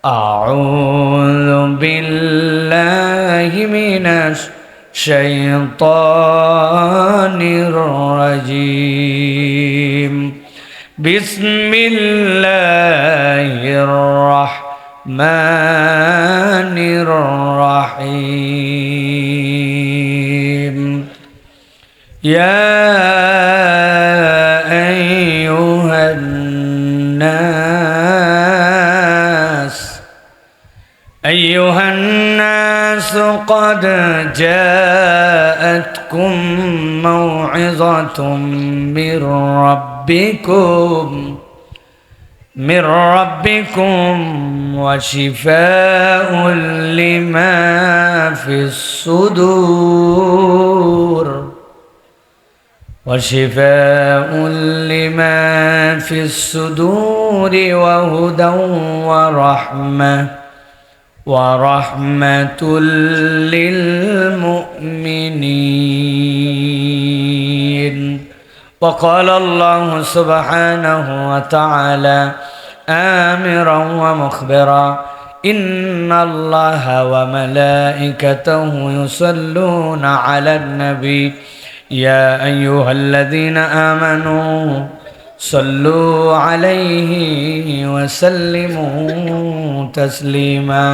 أعوذ بالله من الشيطان الرجيم بسم الله الرحمن الرحيم يا أيها الناس قد جاءتكم موعظة من ربكم وشفاء لما في الصدور وهدى ورحمة للمؤمنين. وقال الله سبحانه وتعالى آمرا ومخبرا إن الله وملائكته يصلون على النبي يا أيها الذين آمنوا صلوا عليه وسلموا تسليما.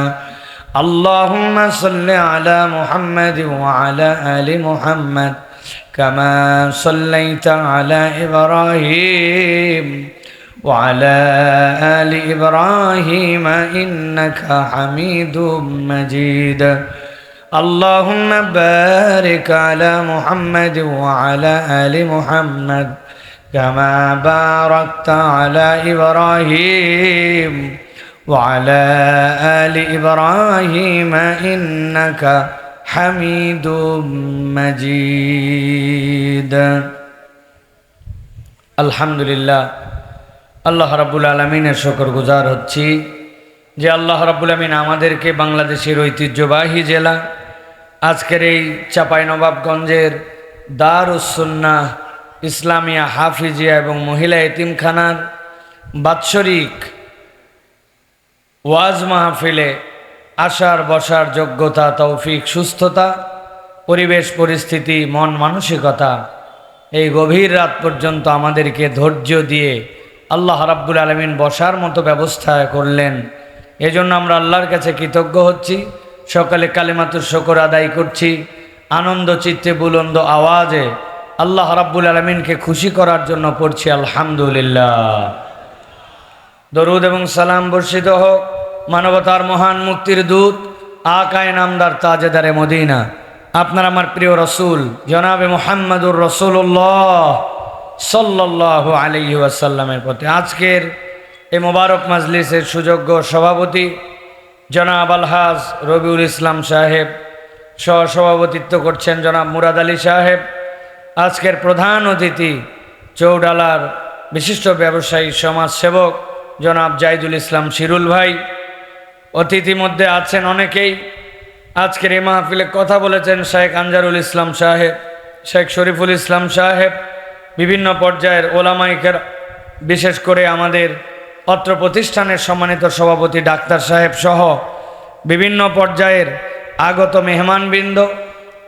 اللهم صل على محمد وعلى آل محمد كما صليت على إبراهيم وعلى آل إبراهيم إنك حميد مجيد. اللهم بارك على محمد وعلى آل محمد كما باركت على إبراهيم وعلى آل إبراهيم إنك حميد مجيد. আলহামদুলিল্লাহ, আল্লাহ রাব্বুল আলামিনের শুকরগুজার হচ্ছি যে আল্লাহ রাব্বুল আমিন আমাদেরকে বাংলাদেশের ঐতিহ্যবাহী জেলা আজকের এই চাঁপাইনবাবগঞ্জের দারুস সুন্নাহ ইসলামিয়া হাফিজিয়া এবং মহিলা এতিমখানার বাৎসরিক ওয়াজ মাহফিলে আসার বসার যোগ্যতা, তৌফিক, সুস্থতা, পরিবেশ পরিস্থিতি, মন মানসিকতা এই গভীর রাত পর্যন্ত আমাদেরকে ধৈর্য দিয়ে আল্লাহ রাব্বুল আলামিন বসার মতো ব্যবস্থা করলেন। এজন্য আমরা আল্লাহর কাছে কৃতজ্ঞ হচ্ছি। সকালে কালিমাতুর শুকর আদায় করছি আনন্দ চিত্তে বুলন্দ আওয়াজে আল্লাহ রাব্বুল আলামিনকে খুশি করার জন্য পড়ছি আলহামদুলিল্লাহ। দরুদ এবং সালাম বর্ষিত হোক মানবতার মহান মুক্তির দূত আকায়ে নামদার তাজেদারে মদিনা আপনার আমার প্রিয় রসুল জনাবে মুহাম্মদুর রাসূলুল্লাহ সাল্লাল্লাহু আলাইহি ওয়াসাল্লামের প্রতি। আজকের এই মোবারক মাজলিসের সুযোগ্য সভাপতি জনাব আলহাজ রবিউল ইসলাম সাহেব, সহসভাপতিত্ব করছেন জনাব মুরাদ আলী সাহেব। আজকের প্রধান অতিথি চৌডালার বিশিষ্ট ব্যবসায়ী সমাজসেবক জনাব জাহিদুল ইসলাম শিরুল ভাই। অতিথি মধ্যে আছেন অনেকেই। আজকের এই মাহফিলে কথা বলেছেন শেখ আনজারুল ইসলাম সাহেব, শেখ শরীফুল ইসলাম সাহেব, বিভিন্ন পর্যায়ের ওলামাইকের, বিশেষ করে আমাদের অত্র প্রতিষ্ঠানের সম্মানিত সভাপতি ডাক্তার সাহেব সহ বিভিন্ন পর্যায়ের আগত মেহমানবৃন্দ,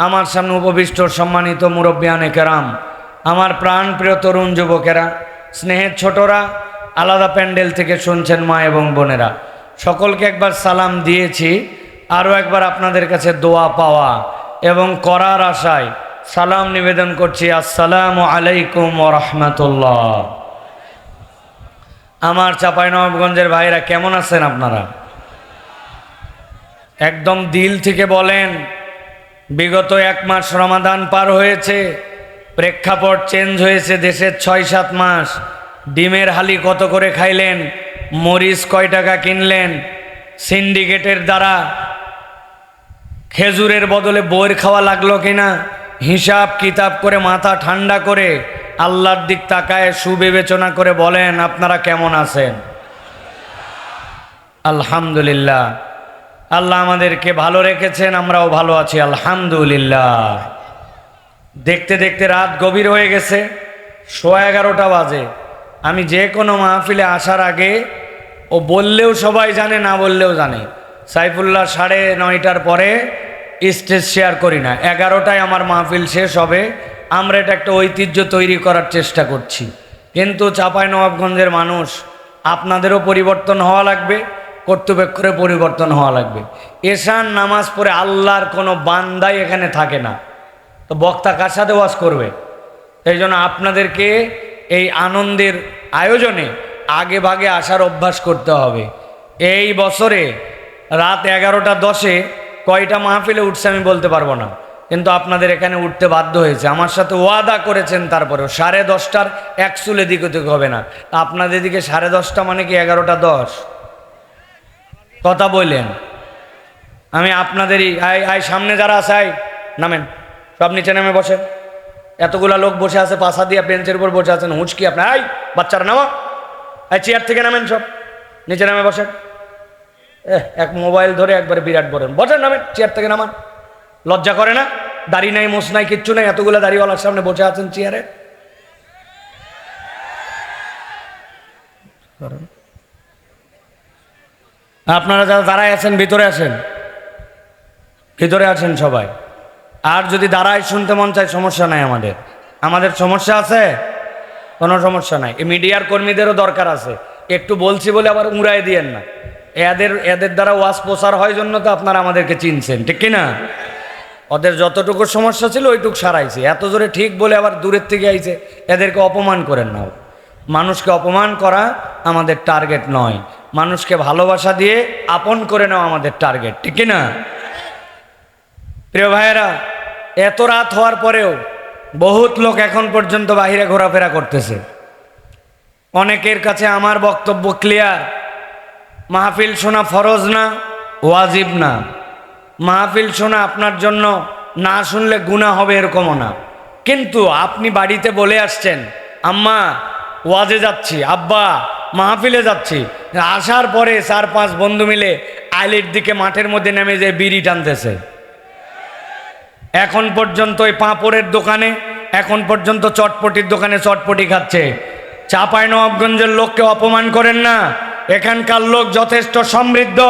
আমার সামনে উপবিষ্ট সম্মানিত মুরব্বিয়ানে কেরাম, আমার প্রাণপ্রিয় তরুণ যুবকেরা, স্নেহের ছোটরা, আলাদা প্যান্ডেল থেকে শুনছেন মা এবং বোনেরা, সকলকে একবার সালাম দিয়েছি। আরও একবার আপনাদের কাছে দোয়া পাওয়া এবং করার আশায় সালাম নিবেদন করছি। আসসালামু আলাইকুম ওয়া রাহমাতুল্লাহ। আমার চাঁপাইনবাবগঞ্জের ভাইরা কেমন আছেন আপনারা? একদম দিল থেকে বলেন। বিগত এক মাস রমাদান পার হয়েছে, প্রেক্ষাপট চেঞ্জ হয়েছে দেশের ৬-৭ মাস। ডিমের হালি কত করে খাইলেন, মরিচ কয় টাকা কিনলেন, সিন্ডিকেটের দ্বারা খেজুরের বদলে বইয়ের খাওয়া লাগলো কিনা, হিসাব কিতাব করে মাথা ঠান্ডা করে আল্লাহর দিক তাকায় সুবিবেচনা করে বলেন আপনারা কেমন আছেন? আলহামদুলিল্লাহ, আল্লাহ আমাদেরকে ভালো রেখেছেন, আমরাও ভালো আছি আলহামদুলিল্লাহ। দেখতে দেখতে রাত গভীর হয়ে গেছে, 11:15 বাজে। আমি যে কোনো মাহফিলে আসার আগে ও বললেও সবাই জানে, না বললেও জানে। সাইফুল্লাহ 9:30টার পরে স্টেজ শেয়ার করি না, 11টায় আমার মাহফিল শেষ হবে। আমরা এটা একটা ঐতিহ্য তৈরি করার চেষ্টা করছি। কিন্তু চাঁপাইনবাবগঞ্জের মানুষ, আপনাদেরও পরিবর্তন হওয়া লাগবে, কর্তৃপক্ষের পরিবর্তন হওয়া লাগবে। এশার নামাজ পড়ে আল্লাহর কোনো বান্দাই এখানে থাকে না, তো বক্তা কার সাথে ওয়াজ করবে? এই জন্য আপনাদেরকে এই আনন্দের আয়োজনে আগে ভাগে আসার অভ্যাস করতে হবে। এই বছরে রাত 11:10 কয়টা মাহফিলে উঠছে আমি বলতে পারবো না, কিন্তু আপনাদের এখানে উঠতে বাধ্য হয়েছে। আমার সাথে ওয়াদা করেছেন, তারপরেও 10:30টার এক চুলে দিকে দিকে হবে না। আপনাদের দিকে 10:30 মানে কি 11:10? কথা বললেন। আমি আপনাদেরই সামনে যারা আছে নামেন, সব নিচে নেমে বসেন। এতগুলা লোক বসে আছে, পাশা দিয়ে বেঞ্চের উপর বসে আছেন, হুঁচকি আপনার। বাচ্চারা নামা, চেয়ার থেকে নামেন, সব নিচে নামে বসেন। এক মোবাইল ধরে একবারে বিরাট বলেন, বসেন, নামেন, চেয়ার থেকে নামান। লজ্জা করে না? দাড়ি নাই, মোছ নাই, কিচ্ছু নাই, এতগুলা দাড়িওয়ালার সামনে বসে আছেন চেয়ারে। আপনারা যারা দাঁড়ায় আছেন ভিতরে আসেন, ভিতরে আছেন সবাই। আর যদি দাঁড়ায় শুনতে মন চায়, সমস্যা নাই। আমাদের সমস্যা আছে? কোনো সমস্যা নাই। এই মিডিয়ার কর্মীদেরও দরকার আছে, একটু বলছি বলে আবার উড়াই দিয়েন না। এদের দ্বারা ওয়াজ প্রচার হয় জন্য তো আপনারা আমাদেরকে চিনছেন, ঠিক কিনা? ওদের যতটুকু সমস্যা ছিল ওইটুকু সারাইছে। এত জোরে ঠিক বলে আবার দূরের থেকে আইছে, এদেরকে অপমান করেন না। মানুষকে অপমান করা আমাদের টার্গেট নয়, মানুষকে ভালোবাসা দিয়ে আপন করে নেওয়া আমাদের টার্গেট, ঠিক কিনা? প্রিয় ভাইয়েরা, এত রাত হওয়ার পরেও বহুত লোক এখন পর্যন্ত বাহিরে ঘোরাফেরা করতেছে। অনেকের কাছে আমার বক্তব্য ক্লিয়ার, মাহফিল শোনা ফরজ না, ওয়াজিব না। মাহফিল শোনা আপনার জন্য, না শুনলে গুনাহ হবে এরকমও না। কিন্তু আপনি বাড়িতে বলে আসছেন, আম্মা ওয়াজে যাচ্ছি, আব্বা মাহফিলে যাচ্ছি, আসার পরে 4-5 বন্ধু মিলে আইলের দিকে মাঠের মধ্যে নেমে যে বিড়ি টানতেছে। এখন পর্যন্ত ওই পাঁপড়ের দোকানে, এখন পর্যন্ত চটপটির দোকানে চটপটি খাচ্ছে। চাঁপাইনবাবগঞ্জের লোককে অপমান করেন না। এখানকার লোক যথেষ্ট সমৃদ্ধ।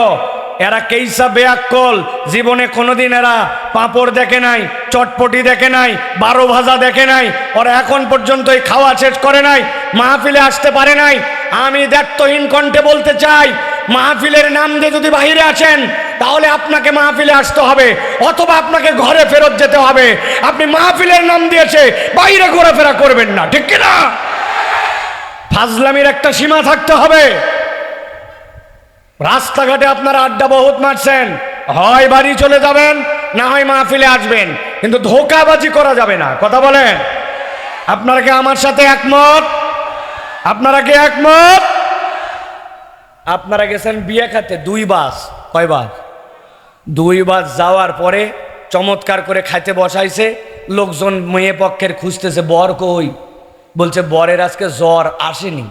এরা কেইসা বেয়াক্কল, জীবনে কোনোদিন এরা পাঁপড় দেখে নাই, চটপটি দেখে নাই, 12 ভাজা দেখে নাই। ওরা এখন পর্যন্ত এই খাওয়া শেষ করে নাই, মাহফিলে আসতে পারে নাই। আমি দায়িত্বহীন কণ্ঠে বলতে চাই, মাহফিলের নাম দিয়ে যদি বাহিরে আসেন, তাহলে আপনাকে মাহফিলে আসতে হবে, অথবা আপনাকে ঘরে ফেরত যেতে হবে। আপনি মাহফিলের নাম দিয়েছে বাইরে ঘোরাফেরা করবেন না, ঠিক কিনা? ফাজলামির একটা সীমা থাকতে হবে। রাস্তাঘাটে আপনারা আড্ডা বহুত মারছেন, হয় বাড়ি চলে যাবেন, না হয় মাহফিলে আসবেন, কিন্তু ধোঁকাবাজি করা যাবে না। কথা বলেন, আপনারা কি আমার সাথে একমত? আপনারা কি একমত? আপনারা গেছেন বিয়ে খাতে 2 বাস, কয় বাস? 2 বাস যাওয়ার পরে চমৎকার করে খাইতে বসাইছে। লোকজন মেয়ে পক্ষের খুঁজতেছে, বর কই? বলছে বরের আজকে জ্বর আসেনি।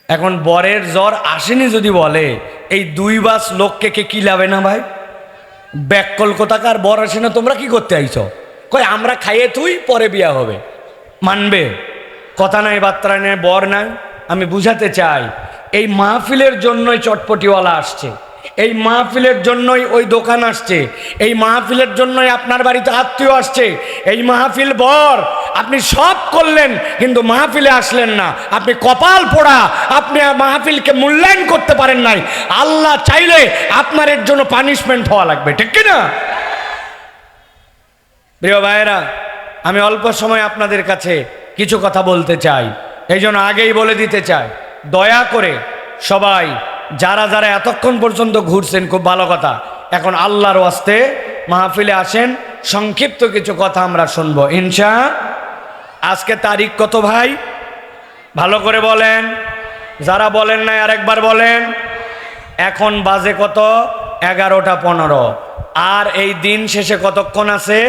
এখন বরের জ্বর আসেনি যদি বলে, এই 2 বাস লোককে কে কি লাবে না ভাই? ব্যাককল কোথাকার, বর আসে না, তোমরা কি করতে আইছ? কই আমরা খাইয়ে তুই পরে বিয়া হবে। মানবে? কথা নাই, বার্তা নেই, বর নাই। আমি বুঝাতে চাই, এই মাহফিলের জন্যই চটপটিওয়ালা আসছে, এই মাহফিলের জন্যই ওই দোকান আসছে, এই মাহফিলের জন্যই আপনার বাড়িতে আত্মীয় আসছে। এই মাহফিল বর, আপনি সব করলেন কিন্তু মাহফিলে আসলেন না, আপনি কপাল পোড়া। আপনি মাহফিলকে মূল্যায়ন করতে পারেন নাই। আল্লাহ চাইলে আপনার এর জন্য পানিশমেন্ট হওয়া লাগবে, ঠিক কিনা? প্রিয় ভাইয়েরা, আমি অল্প সময় আপনাদের কাছে কিছু কথা বলতে চাই, এই জন্য আগেই বলে দিতে চাই, দয়া করে সবাই যারা যারা এতক্ষণ পর্যন্ত ঘুরছেন, খুব ভালো কথা, এখন আল্লাহর ওয়াস্তে মাহফিলে আসেন। সংক্ষিপ্ত কিছু কথা আমরা শুনবো আজকে তারিখ কত ভাই? ভালো করে বলেন, যারা বলেন নাই আরেকবার বলেন। এখন বাজে কত? 11:15। আর এই দিন শেষে কতক্ষণ আছে?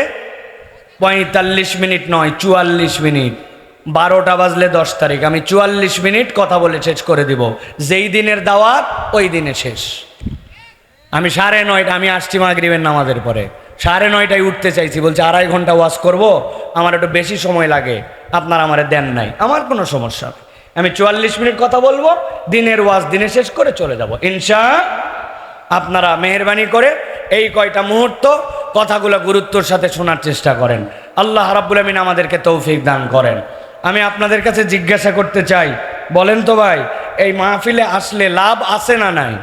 45 মিনিট নয়, 44 মিনিট। 12টা বাজলে 10 তারিখ। আমি 44 মিনিট কথা বলে শেষ করে দিব। যেই দিনের দাওয়াত ওই দিনে শেষ। আমি 9:30, আমি আসছি মাগরিবের নামাজের পরে, 9:30টায় উঠতে চাইছি। বলছে 2.5 ঘন্টা ওয়াজ করব, আমার একটু বেশি সময় লাগে, আপনারা আমারে দেন নাই। আমার কোনো সমস্যা, আমি 44 মিনিট কথা বলবো, দিনের ওয়াজ দিনে শেষ করে চলে যাব আপনারা মেহেরবানি করে এই কয়টা মুহূর্ত কথাগুলো গুরুত্বের সাথে শোনার চেষ্টা করেন। আল্লাহ রাব্বুল আমিন আমাদেরকে তৌফিক দান করেন। আমি আপনাদের কাছে জিজ্ঞাসা করতে চাই, বলেন তো ভাই, এই মাহফিলে আসলে লাভ আছে না নাই?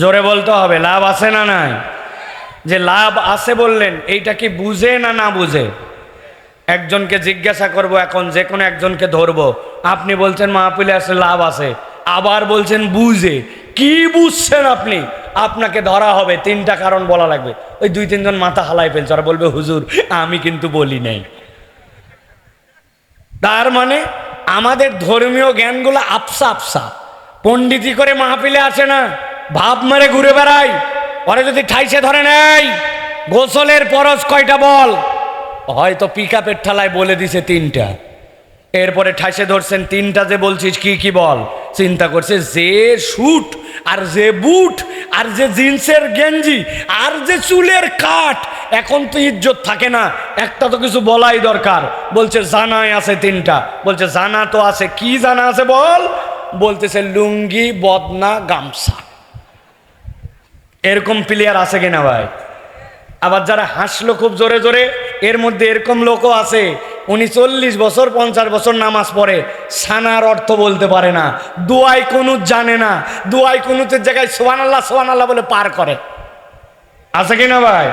জোরে বলতে হবে, লাভ আছে না নাই? যে লাভ আছে বললেন, এইটা কি বুঝে না না বুঝে? একজনকে জিজ্ঞাসা করব এখন, যে কোনো একজনকে ধরবো, আপনি বলছেন মাহফিলে আসলে লাভ আছে, আবার বলছেন বুঝে। কি বুঝছেন আপনি? আপনাকে ধরা হবে, 3টা কারণ বলা লাগবে। ওই 2-3 জন মাথা হালাই ফেলছে, ওরা বলবে হুজুর আমি কিন্তু বলি নাই। তার মানে আমাদের ধর্মীয় জ্ঞানগুলো আফসা আফসা, পণ্ডিতি করে মাহফিলে আসে না, ভাব মারে ঘুরে বেড়ায়। ওরা যদি ঠাইসে ধরে নেয়, গোসলের ফরজ কয়টা বল, হয়তো পিকআপের ঠালায় বলে দিছে 3টা, এরপরে ঠাইসে ধরছেন 3টা যে বলছিস কি কি বল, চিন্তা করছে যে শুট আর যে বুট আর যে জিন্সের গেঞ্জি আর যে চুলের কাট, এখন তো ইজ্জত থাকে না, একটা তো কিছু বলাই দরকার। বলছে জানায় আছে 3টা, বলছে জানা তো আছে, কি জানা আছে বল? বলতেছে লুঙ্গি, বদনা, গামছা। এরকম প্লেয়ার আছে কিনা ভাই? আবার যারা হাসলো খুব জোরে জোরে, এর মধ্যে এরকম লোকও আছে, উনি 40 বছর 50 বছর নামাজ পড়ে, সানার অর্থ বলতে পারে না, দোয়াই কুনুত জানে না, দোয়াই কুনুতের জায়গায় সুবহানাল্লাহ বলে পার করে। আছে কিনা ভাই?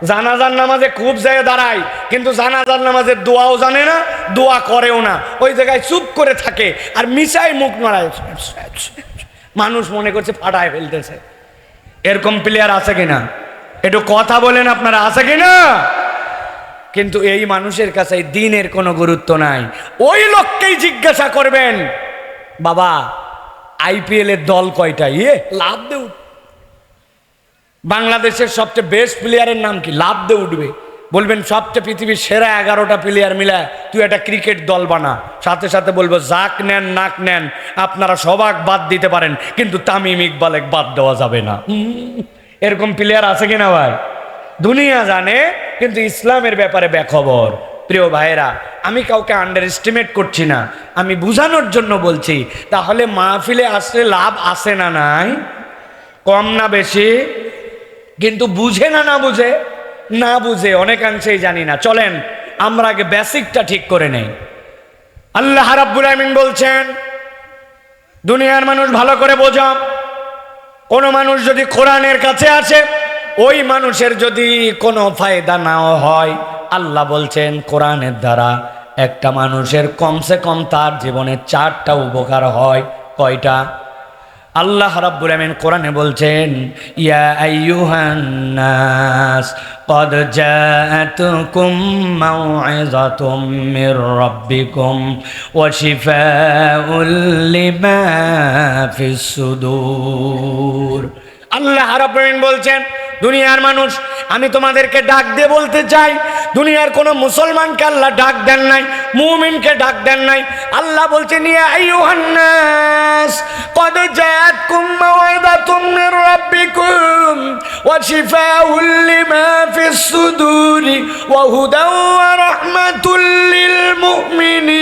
জানাজার নামাজে খুব জায়গায় দাঁড়ায়, কিন্তু জানাজার নামাজের দোয়াও জানে না, দোয়া করেও না, ওই জায়গায় চুপ করে থাকে আর মিশাই মুখ নড়ায়, মানুষ মনে করছে ফাটায় ফেলতেছে। এরকম প্লেয়ার আছে কিনা? একটু কথা বলেন আপনারা, আছে কিনা? কিন্তু এই মানুষের কাছে দিনের কোনো গুরুত্ব নাই। ওই লোককেই জিজ্ঞাসা করবেন, বাবা IPL এর দল কয়টা? লাভ দে উঠ, বাংলাদেশের সবচেয়ে বেস্ট প্লেয়ারের নাম কি? লাভ দে উঠবে। বলবেন সবচেয়ে পৃথিবীর সেরা 11টা প্লেয়ার মিলা তুই একটা ক্রিকেট দল বানা, সাথে সাথে বলবো জাক নেন নাক নেন, আপনারা সবাক বাদ দিতে পারেন, কিন্তু তামিম ইকবালেক বাদ দেওয়া যাবে না। এরকম প্লেয়ার আছে কিনা ভাই? দুনিয়া জানে, কিন্তু ইসলামের ব্যাপারে বেখবর। প্রিয় ভাইয়েরা, আমি কাউকে আন্ডার এস্টিমেট করছি না, আমি বুঝানোর জন্য বলছি। তাহলে মাহফিলে আসলে লাভ আছে না নাই? কম না বেশি? কিন্তু বুঝে না না বুঝে? না বুঝে অনেকাংশেই জানি না। চলেন আমরা আগে বেসিকটা ঠিক করে নেই। আল্লাহ রাব্বুল আমিন বলছেন, দুনিয়ার মানুষ ভালো করে বোঝো, কোনো মানুষ যদি কোরআনের কাছে আসে, ওই মানুষের যদি কোনো ফায়দা নাও হয়, আল্লাহ বলছেন কোরআনের দ্বারা একটা মানুষের কমসে কম তার জীবনে 4টা উপকার হয়। কয়টা? আল্লাহ রাব্বুল আমিন কোরআনে বলছেন, ইয়া আইয়ুহান নাস ক্বাদ জাআতুকুম মাউইযাতুম মির রাব্বিকুম ওয়া শিফাউল লিমা ফিস সুদূর। আল্লাহ রাব্বুল আমিন বলছেন, দুনিয়ার মানুষ আমি তোমাদেরকে ডাক দিয়ে বলতে চাই, দুনিয়ার কোনো মুসলমানকে আল্লাহ ডাক দেন নাই, মুমিনকে ডাক দেন নাই। আল্লাহ বলছেন, ইয়া আইয়ুহান নাস ক্বাদ জাআতকুম মাউইযাতুম মির রাব্বিকুম ওয়া শিফাউল লিমা ফিস সুদূরি ওয়া হুদাও ওয়া রাহমাতুল লিল মুমিনিন।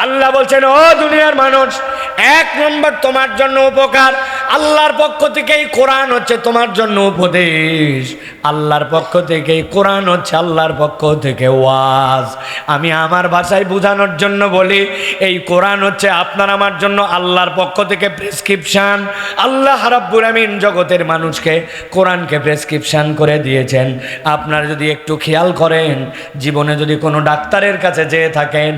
আল্লাহ বলছেন, ও দুনিয়ার মানুষ, 1 নম্বর তোমার জন্য উপকার, আল্লাহর পক্ষ থেকেই কোরআন হচ্ছে তোমার জন্য উপদেশ, আল্লাহর পক্ষ থেকেই কোরআন হচ্ছে আল্লাহর পক্ষ থেকে ওয়াজ। আমি আমার ভাষায় বোঝানোর জন্য বলি, এই কোরআন হচ্ছে আপনার আমার জন্য আল্লাহর পক্ষ থেকে প্রেসক্রিপশন। আল্লাহ রাব্বুল আমিন জগতের মানুষকে কোরআনকে প্রেসক্রিপশন করে দিয়েছেন। আপনারা যদি একটু খেয়াল করেন, জীবনে যদি কোনো ডাক্তারের কাছে যেয়ে থাকেন,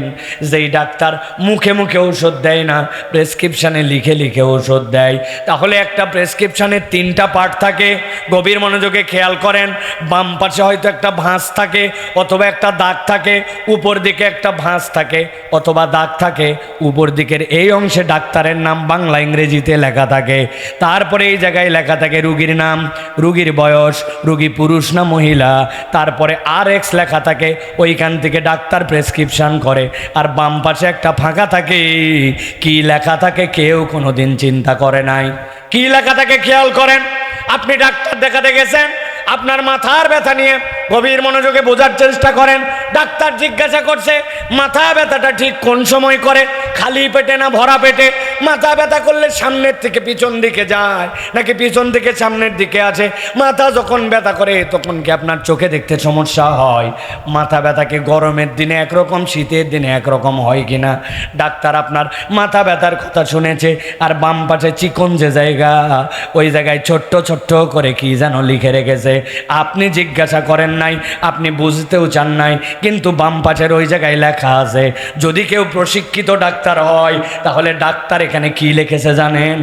যেই ডাক্তার মুখে মুখে ঔষধ দেয় না, প্রেসক্রিপশানে লিখে লিখে ওষুধ দেয়, তাহলে একটা প্রেসক্রিপশানে 3টা পার্ট থাকে। গভীর মনোযোগে খেয়াল করেন, বাম পাশে হয়তো একটা ভাঁজ থাকে অথবা একটা দাগ থাকে, উপর দিকে একটা ভাঁজ থাকে অথবা দাগ থাকে, উপর দিকের এই অংশে ডাক্তারের নাম বাংলা ইংরেজিতে লেখা থাকে, তারপরে এই জায়গায় লেখা থাকে রুগীর নাম, রুগীর বয়স, রুগী পুরুষ না মহিলা, তারপরে RX লেখা থাকে, ওইখান থেকে ডাক্তার প্রেসক্রিপশান করে। আর বাম পাশে একটা ফাঁকা থাকে, কি লেখা থাকে কেউ কোনোদিন চিন্তা করে নাই। কি লেখা থাকে খেয়াল করেন। আপনি ডাক্তার দেখাতে গেছেন, আপনার মাথার ব্যথা নিয়ে গভীর মনোযোগে বোঝার চেষ্টা করেন। ডাক্তার জিজ্ঞাসা করছে মাথা ব্যথাটা ঠিক কোন সময় করে, খালি পেটে না ভরা পেটে? মাথা ব্যথা করলে সামনের থেকে পিছন দিকে যায় নাকি পিছন থেকে সামনের দিকে আছে? মাথা যখন ব্যথা করে তখন কি আপনার চোখে দেখতে সমস্যা হয়? মাথা ব্যথা কি গরমের দিনে একরকম, শীতের দিনে একরকম হয় কিনা? ডাক্তার আপনার মাথা ব্যথার কথা শুনেছে, আর বাম পাশে চিকন যে জায়গা, ওই জায়গায় ছোট্ট ছোট্ট করে কি যেন লিখে রেখেছে। আপনি জিজ্ঞাসা করেন নাই, আপনি বুঝতেও চান নাই, কিন্তু বাম পাশের ওই জায়গায় লেখা আছে। যদি কেউ প্রশিক্ষিত ডাক্তার হয় তাহলে ডাক্তার এখানে কি লিখেছে জানেন?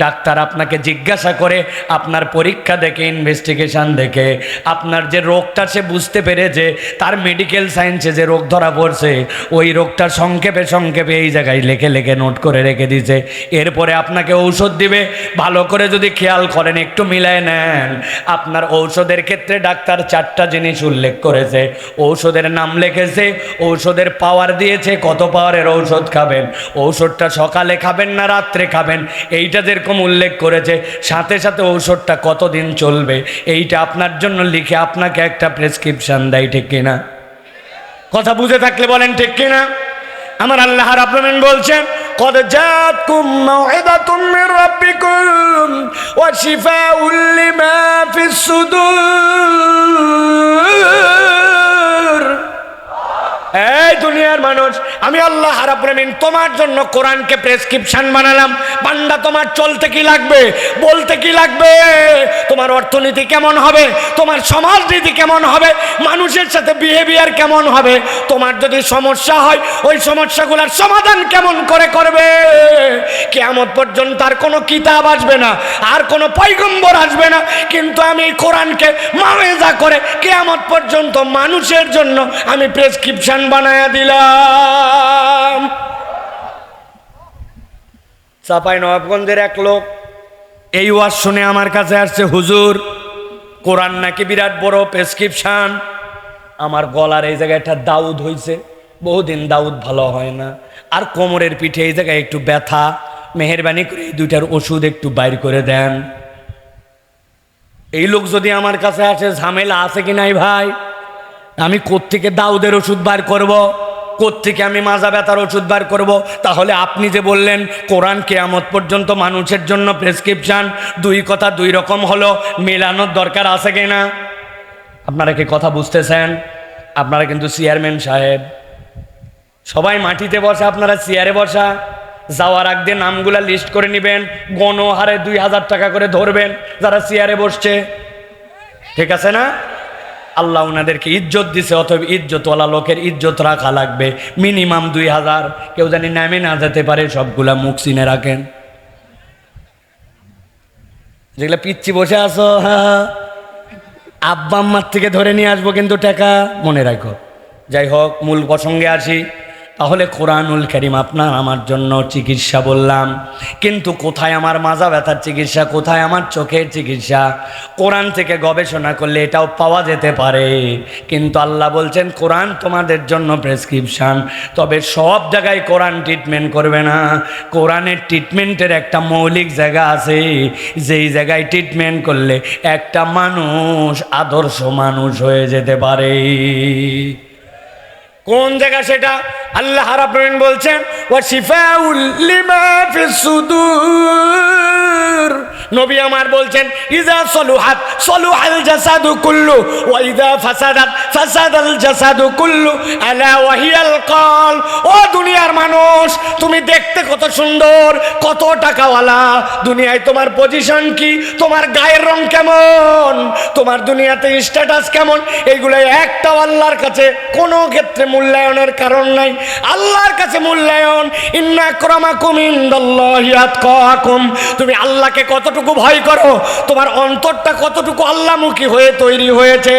ডাক্তার আপনাকে জিজ্ঞাসা করে, আপনার পরীক্ষা দেখে, ইনভেস্টিগেশন দেখে আপনার যে রোগটা সে বুঝতে পেরেছে, তার মেডিকেল সায়েন্সে যে রোগ ধরা পড়ছে, ওই রোগটার সংক্ষেপে সংক্ষেপে এই জায়গায় লেখে লেখে নোট করে রেখে দিয়েছে। এরপরে আপনাকে ঔষধ দিবে। ভালো করে যদি খেয়াল করেন, একটু মিলায় নেন, আপনার ঔষধের ক্ষেত্রে ডাক্তার 4টা জিনিস উল্লেখ করেছে। ঔষধের নাম লিখেছে, ঔষধের পাওয়ার দিয়েছে, কত পাওয়ারের ঔষধ খাবেন, ঔষধটা সকালে খাবেন না রাত্রে খাবেন, এইটা যেরকম উল্লেখ করেছে, সাথে সাথে ঔষধটা কতদিন চলবে এইটা আপনার জন্য লিখে আপনাকে একটা প্রেসক্রিপশন দেয়। ঠিক কিনা? কথা বুঝে থাকলে বলেন ঠিক কিনা? আমার আল্লাহ রাব্বুল আলামিন বলছেন, قد جاءتكم موعظة من ربكم وشفاء لما في الصدور। এই দুনিয়ার মানুষ, আমি আল্লাহ রাব্বুল আলামিন তোমার জন্য কোরআনকে প্রেসক্রিপশন বানালাম। বান্দা, তোমার চলতে কি লাগবে, বলতে কি লাগবে, তোমার অর্থনীতি কেমন হবে, তোমার সমাজনীতি কেমন হবে, মানুষের সাথে বিহেভিয়ার কেমন হবে, তোমার যদি সমস্যা হয় ওই সমস্যাগুলোর সমাধান কেমন করে করবে। কিয়ামত পর্যন্ত আর কোনো কিতাব আসবে না, আর কোনো পয়গম্বর আসবে না, কিন্তু আমি কোরআনকে মাওয়েজা করে কিয়ামত পর্যন্ত মানুষের জন্য আমি প্রেসক্রিপশন বানায়া দিলাম। চাপাই নবাবগঞ্জের এক লোক এই ওয়াজ শুনে আমার কাছে আসছে, হুজুর কোরআন নাকি বিরাট বড় প্রেসক্রিপশন। আমার গলার এই জায়গায় একটা দাউদ হয়েছে, বহুদিন দাউদ ভালো হয় না, আর কোমরের পিঠে এই জায়গায় একটু ব্যথা, মেহেরবানি করে এই দুইটার ওষুধ একটু বাইর করে দেন। এই লোক যদি আমার কাছে আসে, ঝামেলা আছে কি নাই ভাই? আমি কোত্থেকে দাউদের ওষুধ বার করব, কোত্থেকে আমি মাজা ব্যথার ওষুধ বার করব? তাহলে আপনি যে বললেন কোরআন কিয়ামত পর্যন্ত মানুষের জন্য প্রেসক্রিপশন, দুই কথা দুই রকম হলো, মেলানোর দরকার আছে কিনা? আপনারা কি কথা বুঝতেছেন? আপনারা কিন্তু চেয়ারম্যান সাহেব, সবাই মাটিতে বসা, আপনারা চেয়ারে বসা। যাওয়ার আগ দিয়ে নামগুলা লিস্ট করে নেবেন, গণহারে 2000 টাকা করে ধরবেন যারা চেয়ারে বসছে। ঠিক আছে না? আল্লাহ ওনাদেরকে ইজ্জত দিছে, অতএব ইজ্জতওয়ালা লোকের ইজ্জত রাখা লাগবে। মিনিমাম 2000, কেউ জানি নামে না যেতে পারে, সবগুলা মুখ চিনে রাখেন। যেগুলা পিচ্ছি বসে আছো, আব্বা আম্মার থেকে ধরে নিয়ে আসবো কিন্তু টাকা, মনে রাখো। যাই হোক, মূল প্রসঙ্গে আসি। তাহলে কোরআনুল কারীম আপনার আমার জন্য চিকিৎসা বললাম, কিন্তু কোথায় আমার মাজা ব্যথার চিকিৎসা, কোথায় আমার চোখের চিকিৎসা? কোরআন থেকে গবেষণা করলে এটাও পাওয়া যেতে পারে, কিন্তু আল্লাহ বলছেন কোরআন তোমাদের জন্য প্রেসক্রিপশন। তবে সব জায়গায় কোরআন ট্রিটমেন্ট করবে না। কোরআনের ট্রিটমেন্টের একটা মৌলিক জায়গা আছে, যেই জায়গায় ট্রিটমেন্ট করলে একটা মানুষ আদর্শ মানুষ হয়ে যেতে পারে। কোন জায়গা সেটা? আল্লাহ রাব্বুল আলামিন বলছেন, ওয়া শিফাউল লিমা ফিস সুদূর। নবী আমার বলছেন, ইযা সলুহাত সলুহাল জাসাদু কুল্লু ওয়া ইযা ফাসাদাত ফাসাদাল জাসাদু কুল্লু আলা ওয়া হিয়াল কলব। ও দুনিয়ার মানুষ, তুমি দেখতে কত সুন্দর, কত টাকাওয়ালা, দুনিয়ায় তোমার পজিশন কি, তোমার গায়ের রং কেমন, তোমার দুনিয়াতে স্ট্যাটাস কেমন, এইগুলো একটাও আল্লাহর কাছে কোনো ক্ষেত্রে মূল্যায়নের কারণ নাই। আল্লাহর কাছে মূল্যায়ন, ইন্না আকরামাকুম ইনদাল্লাহি আতকাকুম। তুমি আল্লাহকে কতটুকু ভয় করো, তোমার অন্তরটা কতটুকু আল্লাহমুখী হয়ে তৈরি হয়েছে।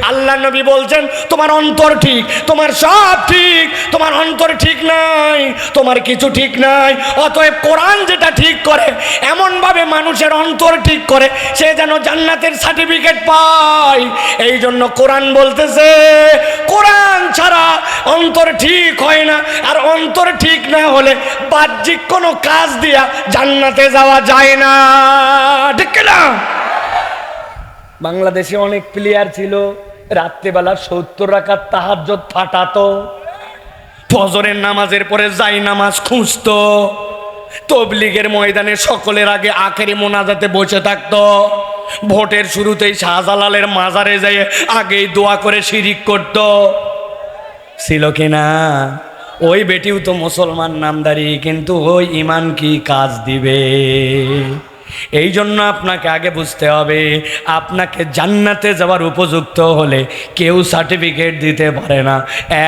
আল্লাহ নবী বলছেন, তোমার অন্তর ঠিক, তোমার সব ঠিক, তোমার অন্তর ঠিক নাই, তোমার কিছু ঠিক নাই। অতএব কোরআন যেটা ঠিক করে, এমনভাবে মানুষের অন্তর ঠিক করে সে যেন জান্নাতের সার্টিফিকেট পায়। এই জন্য কোরআন বলতেছে, কোরআন ছাড়া অন্তর ঠিক হয় না, আর অন্তর ঠিক না হলে বাহ্যিক কোনো কাজ দিয়া জান্নাতে যাওয়া যায় না। ঠিক না? বাংলাদেশে অনেক প্লেয়ার ছিল, রাত্রেবেলা 70 রাকাত তাহাজ্জুদ ফাটাতো, ফজরের নামাজের পরে যাই নামাজ খুঁজতো, তবলিগের ময়দানে সকলের আগে আখেরি মোনাজাতে বসে থাকতো, ভোটের শুরুতেই শাহজালালের মাজারে যেয়ে আগেই দোয়া করে শিরিক করত। ছিল কিনা? ওই বেটিও তো মুসলমান নামদারি, কিন্তু ওই ইমান কি কাজ দিবে? এই জন্য আপনাকে আগে বুঝতে হবে, আপনাকে জান্নাতে যাওয়ার উপযুক্ত হলে কেউ সার্টিফিকেট দিতে পারে না,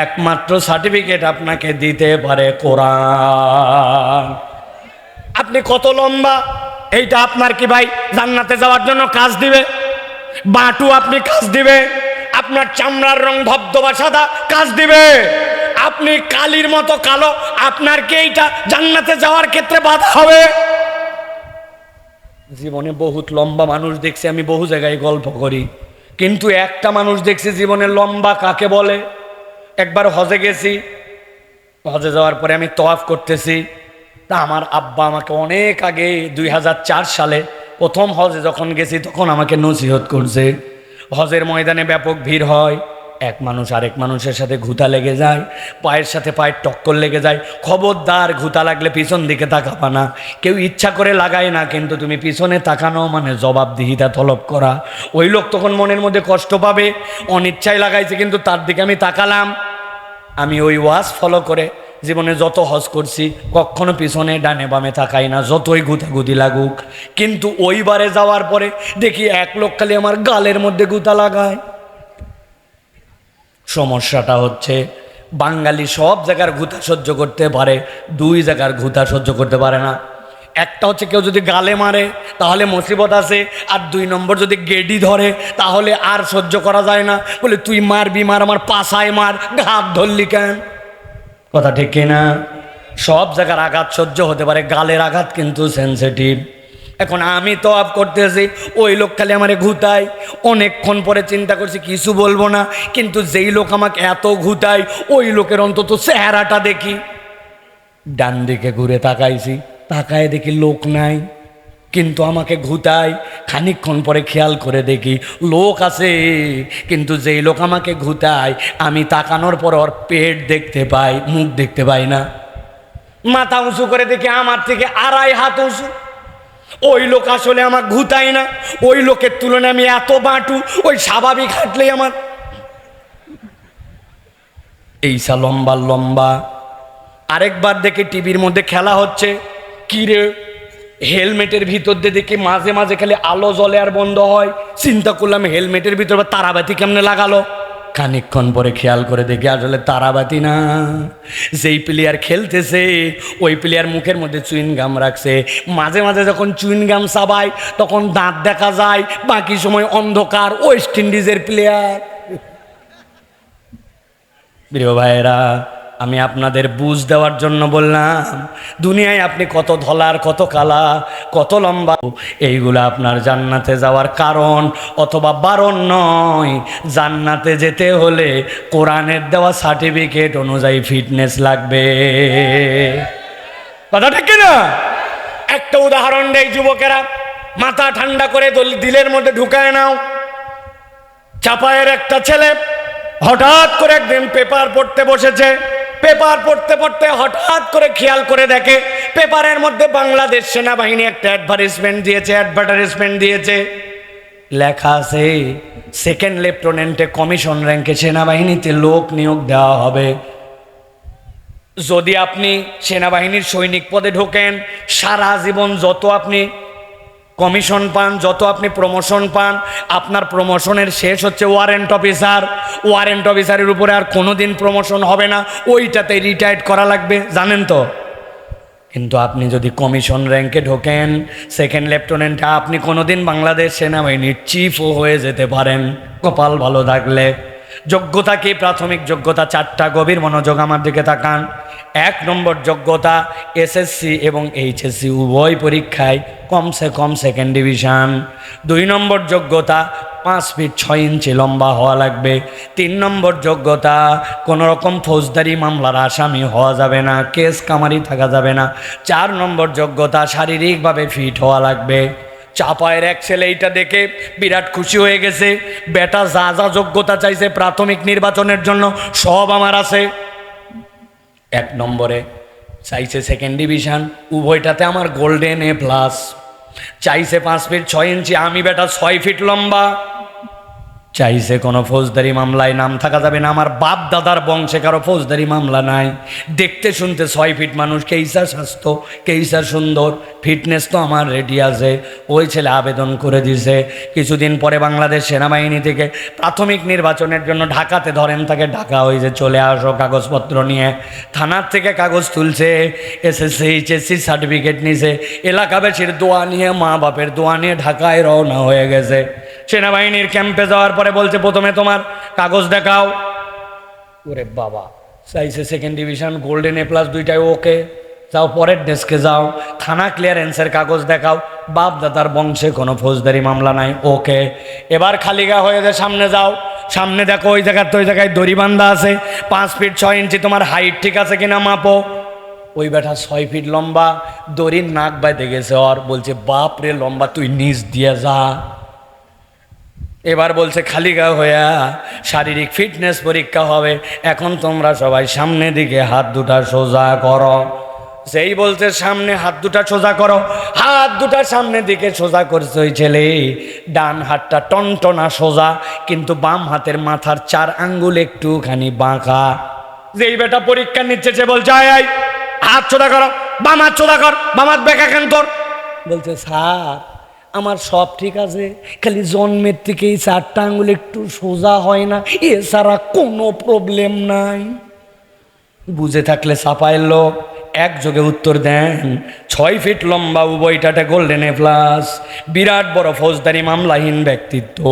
একমাত্র সার্টিফিকেট আপনাকে দিতে পারে কোরআন। আপনি কত লম্বা এইটা আপনার কি ভাই জান্নাতে যাওয়ার জন্য কাজ দিবে? বাটু আপনি কাজ দিবে? আপনার চামড়ার রং ধবধবা সাদা কাজ দিবে? আপনি কালির মতো কালো, আপনার কি এইটা জান্নাতে যাওয়ার ক্ষেত্রে বাধা হবে? জীবনে বহুত লম্বা মানুষ দেখছি আমি, বহু জায়গায় গল্প করি, কিন্তু একটা মানুষ দেখছি জীবনে লম্বা কাকে বলে। একবার হজে গেছি, হজে যাওয়ার পরে আমি তওয়াফ করতেছি, তা আমার আব্বা আমাকে অনেক আগে 2004 সালে প্রথম হজে যখন গেছি তখন আমাকে নসিহত করছে, হজের ময়দানে ব্যাপক ভিড় হয়, এক মানুষ আরেক মানুষের সাথে ঘুতা লেগে যায়, পায়ের সাথে পায়ের টক্কর লেগে যায়, খবরদার ঘুতা লাগলে পিছন দিকে তাকাবা না। কেউ ইচ্ছা করে লাগায় না, কিন্তু তুমি পিছনে তাকানো মানে জবাবদিহিতা তলব করা। ওই লোক তখন মনের মধ্যে কষ্ট পাবে, অনিচ্ছায় লাগাইছে, কিন্তু তার দিকে আমি তাকালাম। আমি ওই ওয়াজ ফলো করে জীবনে যত হজ করছি কখনো পিছনে ডানে বামে তাকাই না, যতই গুতাগুতি লাগুক। কিন্তু ওইবারে যাওয়ার পরে দেখি এক লোক খালি আমার গালের মধ্যে গুতা লাগায়। সমস্যাটা হচ্ছে বাঙালি সব জায়গার ঘুতা সহ্য করতে পারে, দুই জায়গার ঘুতা সহ্য করতে পারে না। একটা হচ্ছে কেউ যদি গালে মারে তাহলে মুসিবত আছে, আর 2 নম্বর যদি গেডি ধরে তাহলে আর সহ্য করা যায় না, বলে তুই মারবি মার, আমার পাছায় মার, ঘাত ধরলি কেন? কথা ঠিক কিনা? সব জায়গার আঘাত সহ্য হতে পারে, গালের আঘাত কিন্তু সেন্সিটিভ। এখন আমি তো আপ করতেছি, ওই লোক খালি আমারে ঘুতায়। অনেকক্ষণ পরে চিন্তা করছি কিছু বলবো না, কিন্তু যেই লোক আমাকে এত ঘুতায় ওই লোকের অন্তত চেহারাটা দেখি। ডান দিকে ঘুরে তাকাইছি, তাকায় দেখি লোক নাই, কিন্তু আমাকে ঘুতায়। খানিকক্ষণ পরে খেয়াল করে দেখি লোক আছে, কিন্তু যেই লোক আমাকে ঘুতায় আমি তাকানোর পর ওর পেট দেখতে পাই, মুখ দেখতে পাই না। মাথা উঁচু করে দেখি আমার থেকে 2.5 হাত উঁচু। ওই লোক আসলে আমার ঘুতাই না, ওই লোকের তুলনায় আমি এত বাটু, ওই স্বাভাবিক হাঁটলেই আমার এইসা লম্বা লম্বা। আরেকবার দেখি টিভির মধ্যে খেলা হচ্ছে, কি রে হেলমেটের ভিতর দিয়ে দেখি মাঝে মাঝে খালি আলো জ্বলে আর বন্ধ হয়। চিন্তা করলাম হেলমেটের ভিতর তারাবাতি কেমনে লাগালো। খানিকক্ষণ পরে খেয়াল করে দেখি আসলে তারাবাতি না, যেই প্লেয়ার খেলতেছে ওই প্লেয়ার মুখের মধ্যে চুইনগাম রাখছে। মাঝে মাঝে যখন চুইনগাম চাবায় তখন দাঁত দেখা যায়, বাকি সময় অন্ধকার। ওয়েস্ট ইন্ডিজের প্লেয়ার। প্রিয় ভাইয়েরা, আমি আপনাদের বুঝ দেওয়ার জন্য বললাম, দুনিয়ায় আপনি কত ধলার, কত কালা, কত লম্বা, এইগুলা আপনার জান্নাতে যাওয়ার কারণ অথবা বারণ নয়। জান্নাতে যেতে হলে কোরআনের দেওয়া সার্টিফিকেট অনুযায়ী ফিটনেস লাগবে। কথা ঠিক কিনা? একটা উদাহরণ দেই যুবকেরা, মাথা ঠান্ডা করে দিলের মধ্যে ঢুকায় নাও। চাপায়ের একটা ছেলে হঠাৎ করে একদিন পেপার পড়তে বসেছে। পেপার পড়তে পড়তে হঠাৎ করে খেয়াল করে দেখে পেপারের মধ্যে বাংলাদেশ সেনাবাহিনী একটা অ্যাডভার্টাইজমেন্ট দিয়েছে। লেখা আছে সেকেন্ড লেফটেন্যান্টে কমিশন র্যাঙ্কে সেনাবাহিনীতে লোক নিয়োগ দেওয়া হবে। যদি আপনি সেনাবাহিনীর সৈনিক পদে ঢোকেন, সারা জীবন যত আপনি কমিশন পান, যত আপনি প্রমোশন পান, আপনার প্রমোশনের শেষ হচ্ছে ওয়ারেন্ট অফিসার। ওয়ারেন্ট অফিসারের উপরে আর কোনোদিন প্রমোশন হবে না, ওইটাতে রিটায়ার্ড করা লাগবে, জানেন তো। কিন্তু আপনি যদি কমিশন র্যাঙ্কে ঢোকেন, সেকেন্ড লেফটেন্যান্টে, আপনি কোনোদিন বাংলাদেশ সেনাবাহিনীর চিফও হয়ে যেতে পারেন, কপাল ভালো থাকলে। যোগ্যতা কি? প্রাথমিক যোগ্যতা 4টা। গভীর মনোযোগ আমার দিকে তাকান। 1 নম্বর যোগ্যতা এসএসসি এবং এইচএসসি উভয় পরীক্ষায় কমসে কম 2nd ডিভিশন। 2 নম্বর যোগ্যতা 5 ফিট 6 ইঞ্চি লম্বা হওয়া লাগবে। 3 নম্বর যোগ্যতা কোনো রকম ফৌজদারি মামলার আসামি হওয়া যাবে না, কেস কামারি থাকা যাবে না। 4 নম্বর যোগ্যতা শারীরিকভাবে ফিট হওয়া লাগবে। চাপায়ের এক ছেলে এইটা দেখে বিরাট খুশি হয়ে গেছে। বেটা যা যা যোগ্যতা চাইছে প্রাথমিক নির্বাচনের জন্য সব আমার আছে। 1 নম্বরে চাইছে 2nd ডিভিশন, উভয়টাতে আমার গোল্ডেন A+। চাইছে 5 ফিট 6 ইঞ্চি, আমি বেটা 6 ফিট লম্বা। চাইছে কোনো ফৌজদারি মামলায় নাম থাকা যাবে না, আমার বাপ দাদার বংশে কারো ফৌজদারি মামলা নাই। দেখতে শুনতে 6 ফিট মানুষ, কেইসা স্বাস্থ্য, কেইসা সুন্দর, ফিটনেস তো আমার রেডি আছে। ওই ছেলে আবেদন করে দিছে। কিছুদিন পরে বাংলাদেশ সেনাবাহিনী থেকে প্রাথমিক নির্বাচনের জন্য ঢাকাতে ধরেন তাকে, ঢাকা ওই যে চলে আসো কাগজপত্র নিয়ে। থানার থেকে কাগজ তুলছে, SSC HSC সার্টিফিকেট নিছে, এলাকাবাসীর দোয়া নিয়ে, মা বাপের দোয়া নিয়ে ঢাকায় রওনা হয়ে গেছে। সেনাবাহিনীর ক্যাম্পে যাওয়ার পরে বলছে প্রথমে তোমার কাগজ দেখাও। ওরে বাবা, চাইছে 2nd ডিভিশন, গোল্ডেন A+, দুইটাই ওকে। যাও পরের ডেস্কে যাও, থানা ক্লিয়ারেন্সের কাগজ দেখাও, বাপ দাদার বংশে কোনো ফৌজদারি মামলা নাই, ওকে। এবার খালিগা হয়ে যায়, সামনে যাও, সামনে দেখো ওই জায়গায় তো ওই জায়গায় দড়ি বান্ধা আছে, 5 ফিট 6 ইঞ্চি, তোমার হাইট ঠিক আছে কিনা মাপো। ওই বেটা 6 ফিট লম্বা, দড়ির নাক বাইতে গেছে ওর। বলছে বাপ রে লম্বা, তুই নিচ দিয়ে যা। এবার বলছে খালিগা হইয়া শারীরিক ফিটনেস পরীক্ষা হবে, এখন তোমরা সবাই সামনে দিকে হাত দুটা সোজা করো। সেই বলছে সামনে হাত দুটা সোজা করো, হাত দুটা সামনের দিকে সোজা করছে ওই ছেলে। ডান হাতটা টনটনা সোজা, কিন্তু বাম হাতের মাথার 4 আঙ্গুল একটুখানি বাঁকা। যেই বেটা পরীক্ষা নিচ্ছে সে বলছে আয় আয় হাত সোজা করো, বাম হাত সোজা কর, বাম হাত বেঁকা কেন তোর? বলছে স্যার আমার সব ঠিক আছে, খালি জন্মের থেকেই 4টা আঙ্গুল একটু সোজা হয় না, এছাড়া কোনো প্রবলেম নাই। বুঝে থাকলে চাপায়ের লোক একযোগে উত্তর দেন, 6 ফিট লম্বা, উভয়টাতে গোল্ডেন A+, বিরাট বড় ফৌজদারি মামলাহীন ব্যক্তিত্ব,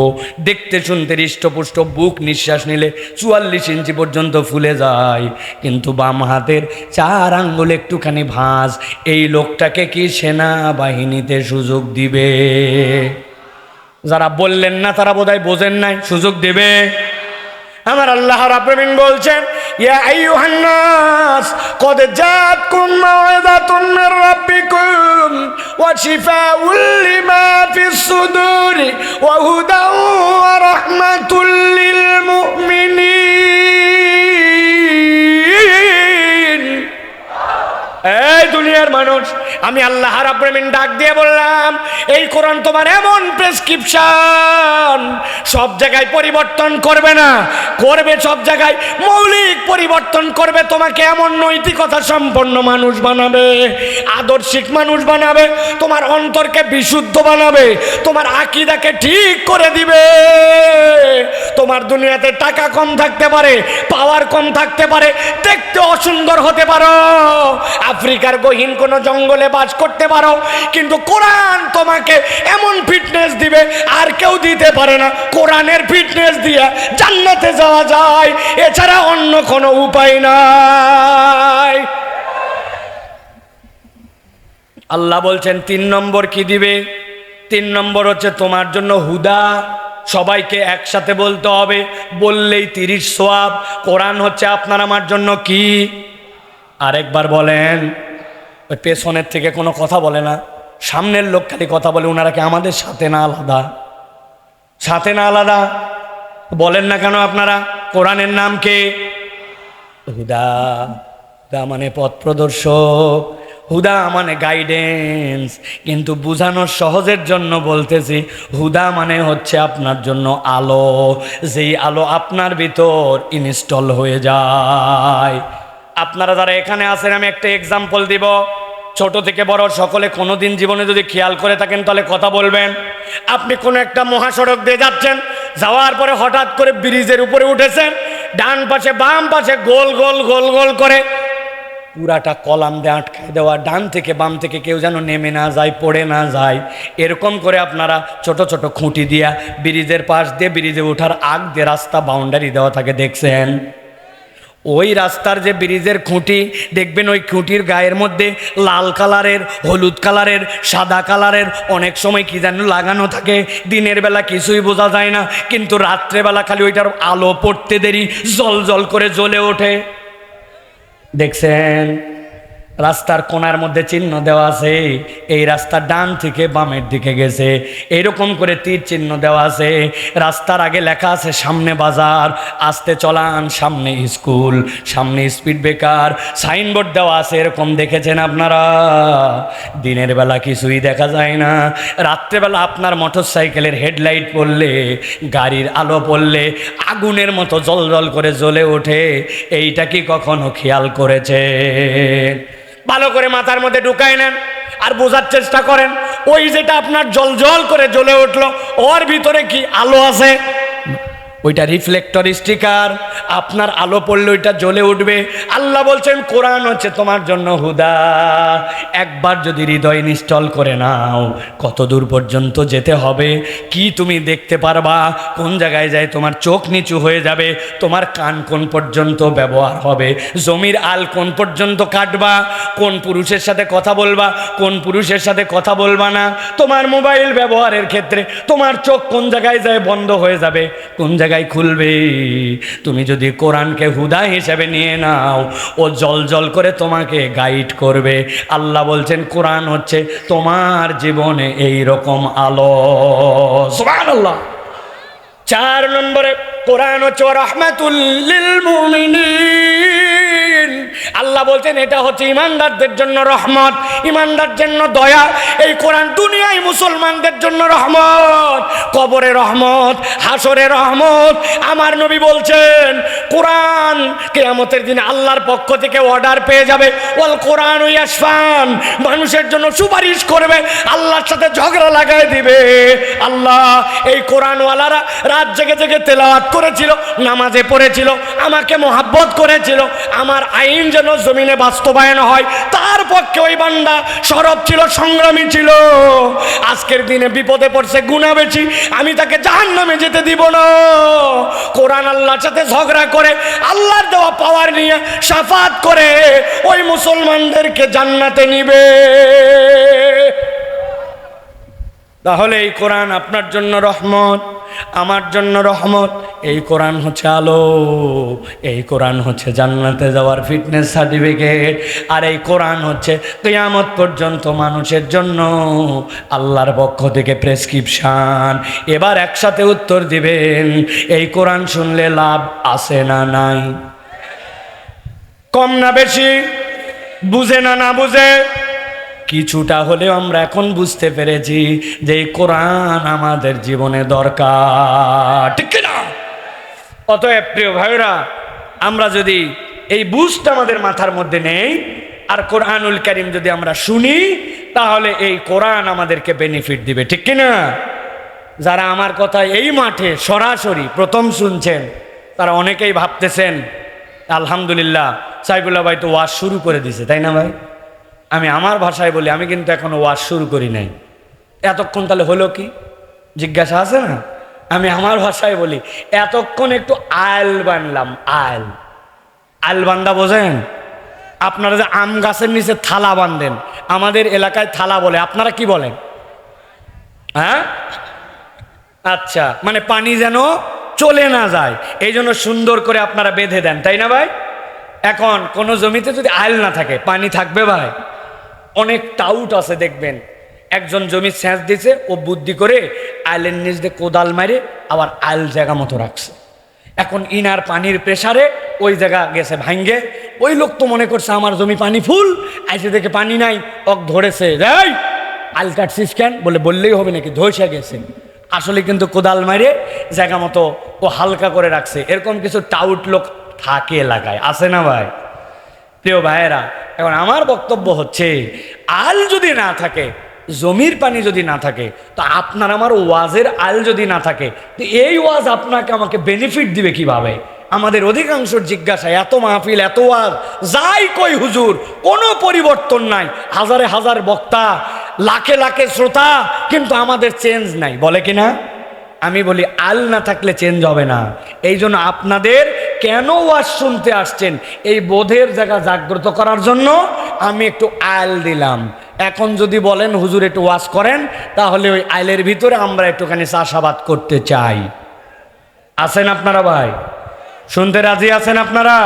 দেখতে শুনতে হৃষ্টপুষ্ট, বুক নিঃশ্বাস নিলে 44 ইঞ্চি পর্যন্ত ফুলে যায়, কিন্তু বাম হাতের 4 আঙ্গুল একটুখানি ভাঁজ। এই লোকটাকে কি সেনাবাহিনীতে সুযোগ দিবে? যারা বললেন না তারা বোধহয় বোঝেন নাই, সুযোগ দেবে। আমার আল্লাহ রাব্বুল আলামিন বলছেন, ইয়া আইয়ুহান নাস ক্বাদ জাআতকুম মাউইযাতুম মির রাব্বিকুম ওয়া শিফাউল লিমা ফিস সুদুরি ওয়া হুদাও ওয়া রাহমাতুল লিল মুমিনিন। এই দুনিয়ার মানুষ, আমি আল্লাহ রাব্বুল আলামিন ডাক দিয়ে বললাম, এই কোরআন তোমার এমন প্রেসক্রিপশন, সব জায়গায় পরিবর্তন করবে না, করবে সব জায়গায় মৌলিক পরিবর্তন করবে। তোমাকে এমন নৈতিকতা সম্পন্ন মানুষ বানাবে, আদর্শিক মানুষ বানাবে, তোমার অন্তরকে বিশুদ্ধ বানাবে, তোমার আকীদাকে ঠিক করে দিবে। তোমার দুনিয়াতে টাকা কম থাকতে পারে, পাওয়ার কম থাকতে পারে, দেখতে অসুন্দর হতে পারো, আফ্রিকার গহীন কোনো জঙ্গলে বাস করতে পারো, কিন্তু কোরআন তোমাকে এমন ফিটনেস দিবে আর কেউ দিতে পারে না। কোরআনের ফিটনেস দিয়ে জান্নাতে যাওয়া যায়, এছাড়া অন্য কোনো উপায় নাই। আল্লাহ বলছেন 3 নম্বর কি দিবে? 3 নম্বর হচ্ছে তোমার জন্য হুদা। সবাইকে একসাথে বলতে হবে, বললেই 30 সওয়াব। কোরআন হচ্ছে আপনার আমার জন্য কি? আরেকবার বলেন। ওই পেছনের থেকে কোনো কথা বলে না, সামনের লোক খালি কথা বলে। ওনারা কি আমাদের সাথে না আলাদা? সাথে না আলাদা? বলেন না কেন আপনারা? কোরআনের নাম কে? হুদা। হুদা মানে পথ প্রদর্শক, হুদা মানে গাইডেন্স। কিন্তু বোঝানোর সহজের জন্য বলতেছি, হুদা মানে হচ্ছে আপনার জন্য আলো, যেই আলো আপনার ভিতর ইনস্টল হয়ে যায়। আপনারা যারা এখানে আছেন, আমি একটা এক্সাম্পল দিব। ছোট থেকে বড় সকলে কোনোদিন জীবনে যদি খেয়াল করে থাকেন তাহলে কথা বলবেন। আপনি কোনো একটা মহাসড়ক দিয়ে যাচ্ছেন, যাওয়ার পরে হঠাৎ করে ব্রিজের উপরে উঠেছেন, ডান পাশে বাম পাশে গোল গোল গোল গোল করে পুরাটা কলাম দিয়ে আটকায় দেওয়া, ডান থেকে বাম থেকে কেউ যেন নেমে না যায়, পড়ে না যায়, এরকম করে আপনারা ছোট ছোট খুঁটি দিয়া ব্রিজের পাশ দিয়ে ব্রিজে ওঠার আগ দিয়ে রাস্তা বাউন্ডারি দেওয়া থাকে, দেখছেন? ওই রাস্তার যে ব্রিজের খুঁটি দেখবেন, ওই খুঁটির গায়ের মধ্যে লাল কালারের, হলুদ কালারের, সাদা কালারের অনেক সময় কি যেন লাগানো থাকে। দিনের বেলা কিছুই বোঝা যায় না, কিন্তু রাত্রেবেলা খালি ওইটার আলো পড়তে দেরি জল জল করে জ্বলে ওঠে, দেখছেন? রাস্তার কোণার মধ্যে চিহ্ন দেওয়া আছে, এই রাস্তার ডান থেকে বামের দিকে গেছে, এইরকম করে তীর চিহ্ন দেওয়া আছে। রাস্তার আগে লেখা আছে সামনে বাজার, আসতে চলান, সামনে স্কুল, সামনে স্পিড ব্রেকার, সাইনবোর্ড দেওয়া আছে। এরকম দেখেছেন আপনারা? দিনের বেলা কিছুই দেখা যায় না, রাত্রেবেলা আপনার মোটর সাইকেলের হেডলাইট পড়লে, গাড়ির আলো পড়লে আগুনের মতো জ্বলজ্বল করে জ্বলে ওঠে। এইটা কি কখনো খেয়াল করেছে? ভালো করে মাথার মধ্যে ঢুকায় নেন আর বোঝার চেষ্টা করেন, ওই যেটা আপনার জল করে জ্বলে উঠলো, ওর ভিতরে কি আলো আছে? ওইটা রিফ্লেক্টর স্টিকার, আপনার আলো পড়লে ওইটা জ্বলে উঠবে। আল্লাহ বলছেন কোরআন হচ্ছে তোমার জন্য হুদা। একবার যদি হৃদয় ইনস্টল করে নাও, কত দূর পর্যন্ত যেতে হবে, কি তুমি দেখতে পারবা, কোন জায়গায় যায় তোমার চোখ নিচু হয়ে যাবে, তোমার কান কোন পর্যন্ত ব্যবহার হবে, জমির আল কোন পর্যন্ত কাটবা, কোন পুরুষের সাথে কথা বলবা, কোন পুরুষের সাথে কথা বলবা না, তোমার মোবাইল ব্যবহারের ক্ষেত্রে তোমার চোখ কোন জায়গায় যায় বন্ধ হয়ে যাবে, কোন জায়গায় খুলবে। তুমি যদি কোরআনকে হুদা হিসেবে নিয়ে নাও, ও জল জল করে তোমাকে গাইড করবে। আল্লাহ বলছেন কোরআন হচ্ছে তোমার জীবনে এই রকম আলো। সুবহানাল্লাহ। 4 নম্বরে কোরআন হচ্ছে রাহমাতুল লিল মুমিনিন। আল্লাহ বলছেন এটা হচ্ছে ইমানদারদের জন্য রহমত, ইমানদারদের জন্য দয়া। এই কোরআন দুনিয়ায় মুসলমানদের জন্য রহমত, কবরে রহমত, হাসরে রহমত। আমার নবী বলছেন কোরআন কিয়ামতের দিনে আল্লাহর পক্ষ থেকে অর্ডার পেয়ে যাবে, ওয়াল কোরআন ইয়াশফান, মানুষের জন্য সুপারিশ করবে, আল্লাহর সাথে ঝগড়া লাগায় দিবে। আল্লাহ এই কোরআনওয়ালারা রাত জেগে জেগে তেলাওয়াত করেছিল, নামাজে পড়েছিল, আমাকে মহাব্বত করেছিল, আমার আইন যেন জমিনে বাস্তবায়ন হয়, তার পক্ষে ওই বান্দা সরব ছিল, সংগ্রামী ছিল। আজকের দিনে বিপদে পড়ছে, গুনাহ বেশি, আমি তাকে জাহান্নামে যেতে দিব না। কোরআন আল্লাহর সাথে ঝগড়া করে আল্লাহর দেওয়া পাওয়ার নিয়ে শাফাত করে ওই মুসলমানদেরকে জান্নাতে নিবে। তাহলে এই কোরআন আপনার জন্য রহমত, আমার জন্য রহমত। এই কোরআন হচ্ছে আলো, এই কোরআন হচ্ছে জান্নাতে যাওয়ার ফিটনেস সার্টিফিকেট। আর এই কোরআন হচ্ছে কিয়ামত পর্যন্ত মানুষের জন্য আল্লাহর পক্ষ থেকে প্রেসক্রিপশন। এবার একসাথে উত্তর দিবেন, এই কোরআন শুনলে লাভ আছে না নাই? কম না বেশি? বুঝে না না বুঝে? কিছুটা হলেও আমরা এখন বুঝতে পেরেছি যে এই কোরআন আমাদের জীবনে দরকার, ঠিক না? অতএব প্রিয় ভাইরা, আমরা যদি এই বুঝটা আমাদের মাথার মধ্যে নেই আর কোরআনুল কারীম যদি আমরা শুনি, তাহলে এই কোরআন আমাদেরকে বেনিফিট দিবে, ঠিক কিনা? যারা আমার কথা এই মাঠে সরাসরি প্রথম শুনছেন, তারা অনেকেই ভাবতেছেন আলহামদুলিল্লাহ সাইফুল্লাহ ভাই তো ওয়াজ শুরু করে দিছে, তাই না ভাই? আমি আমার ভাষায় বলি, আমি কিন্তু এখনো ওয়াজ শুরু করি নাই। এতক্ষণ তাহলে হলো কি জিজ্ঞাসা আছে না? আমি আমার ভাষায় বলি, এতক্ষণ একটু আল বানলাম। আল আল বান্দা বোঝেন? আপনারা যে আম গাছের নিচে থালা বাঁধেন, আমাদের এলাকায় থালা বলে, আপনারা কি বলেন? হ্যাঁ, আচ্ছা, মানে পানি যেন চলে না যায় এই জন্য সুন্দর করে আপনারা বেঁধে দেন, তাই না ভাই? এখন কোনো জমিতে যদি আইল না থাকে, পানি থাকবে ভাই? অনেক টাউট আছে দেখবেন, একজন জমি সেচ দিছে, ও বুদ্ধি করে আইলের নিচ দিয়ে কোদাল মারে আবার আইল জায়গা মতো রাখছে। এখন ইনার পানির প্রেসারে ওই জায়গা গেছে ভাঙ্গে। ওই লোক তো মনে করছে আমার জমি পানি ফুল, আইসে দেখে পানি নাই, ওক ধরেছে, এই আইল কাটছিস কেন? বললেই হবে নাকি, ধসে গেছে। আসলে কিন্তু কোদাল মারে জায়গা মতো ও হালকা করে রাখছে। এরকম কিছু টাউট লোক থাকে এলাকায়, আছে না ভাই? প্রিয় ভাইয়েরা, এখন আমার বক্তব্য হচ্ছে, আল যদি না থাকে, জমির পানি যদি না থাকে, তো আপনার আমার ওয়াজের আল যদি না থাকে, তো এই ওয়াজ আপনাকে আমাকে বেনিফিট দিবে কিভাবে? আমাদের অধিকাংশের জিজ্ঞাসা, এত মাহফিল, এত ওয়াজ, যাই কই হুজুর, কোনো পরিবর্তন নাই, হাজারে হাজার বক্তা, লাখে লাখে শ্রোতা, কিন্তু আমাদের চেঞ্জ নাই, বলে কিনা? আমি বলি আল না থাকলে চেঞ্জ হবে না। এই জন্য আপনাদের কেন ওয়াজ শুনতে আসছেন, এই বোধের জায়গা জাগ্রত করার জন্য আমি একটু আল দিলাম। এখন যদি বলেন হুজুর একটু ওয়াজ করেন, তাহলে ওই আইলের ভিতরে আমরা একটুখানি চাষাবাদ করতে চাই। আছেন আপনারা ভাই? শুনতে রাজি আছেন আপনারা?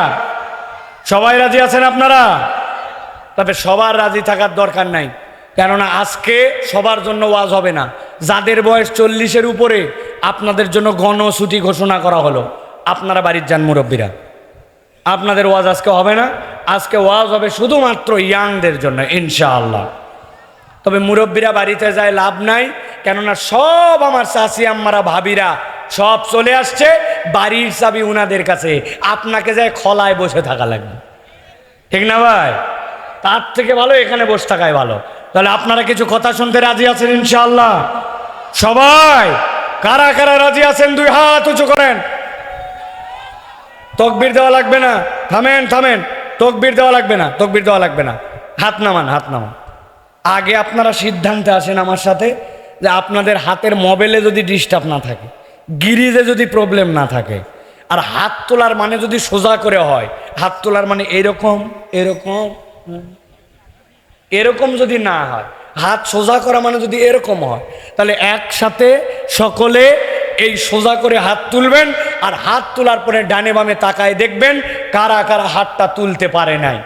সবাই রাজি আছেন আপনারা? তবে সবার রাজি থাকার দরকার নাই, কেননা আজকে সবার জন্য ওয়াজ হবে না। যাদের বয়স 40-এর উপরে আপনাদের জন্য গণছুটি ঘোষণা করা হলো, আপনারা বাড়ির যান মুরব্বীরা, আপনাদের ওয়াজ আজকে হবে না। আজকে ওয়াজ হবে শুধুমাত্র ইয়াংদের জন্য ইনশাআল্লাহ। তবে মুরব্বীরা বাড়িতে যায় লাভ নাই, কেননা সব আমার চাচি আম্মারা ভাবিরা সব চলে আসছে, বাড়ির চাবি উনাদের কাছে, আপনাকে যায় খলায় বসে থাকা লাগবে, ঠিক না ভাই? তার থেকে ভালো এখানে বসে থাকাই ভালো। তাহলে আপনারা কিছু কথা শুনতে রাজি আছেন ইনশাআল্লাহ? সবাই কারা কারা রাজি আছেন দুই হাত উঁচু করেন। তকবীর দেওয়া লাগবে না, থামেন থামেন, তকবীর দেওয়া লাগবে না, তকবীর দেওয়া লাগবে না, হাত নামান, হাত নামান। আগে আপনারা সিদ্ধান্তে আসেন আমার সাথে যে আপনাদের হাতের মোবাইলে যদি ডিস্টার্ব না থাকে, গিরিজে যদি প্রবলেম না থাকে, আর হাত তোলার মানে যদি সোজা করে হয়, হাত তোলার মানে এরকম এরকম এরকম যদি না হয়, হাত সোজা করা মানে যদি এরকম হয়, তাহলে একসাথে সকলে এই সোজা করে হাত তুলবেন, আর হাত তোলার পরে ডানে বামে তাকায় দেখবেন কারা কারা হাতটা তুলতে পারে নাই।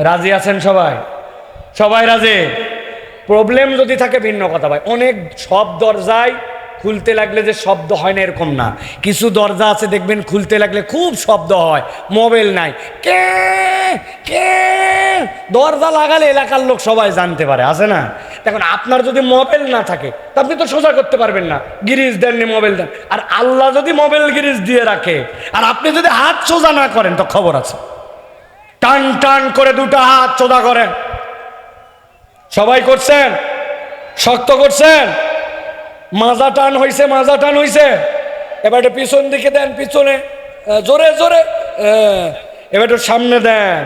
রাজি আছেন সবাই? সবাই রাজি? প্রবলেম যদি থাকে ভিন্ন কথা ভাই। অনেক সব দরজায় খুলতে লাগলে যে শব্দ হয় না এরকম না, কিছু দরজা আছে দেখবেন খুলতে লাগলে খুব শব্দ হয়। মোবাইল নাই, কে কে দরজা লাগালে এলাকার লোক সবাই জানতে পারে, আছে না? দেখুন আপনার যদি মোবাইল না থাকে তা আপনি তো সোজা করতে পারবেন না, গিরিজ দেননি, মোবাইল দেন। আর আল্লাহ যদি মোবাইল গিরিজ দিয়ে রাখে আর আপনি যদি হাত সোজা না করেন তো খবর আছে। টান টান করে দুটো হাত সোজা করেন। সবাই করছেন? শক্ত করছেন? মাজা টান হইছে, মাজা টান হইছে। এবার একটু পিছন দিকে দেন, পিছনে জোরে জোরে, এবার একটু সামনে দেন,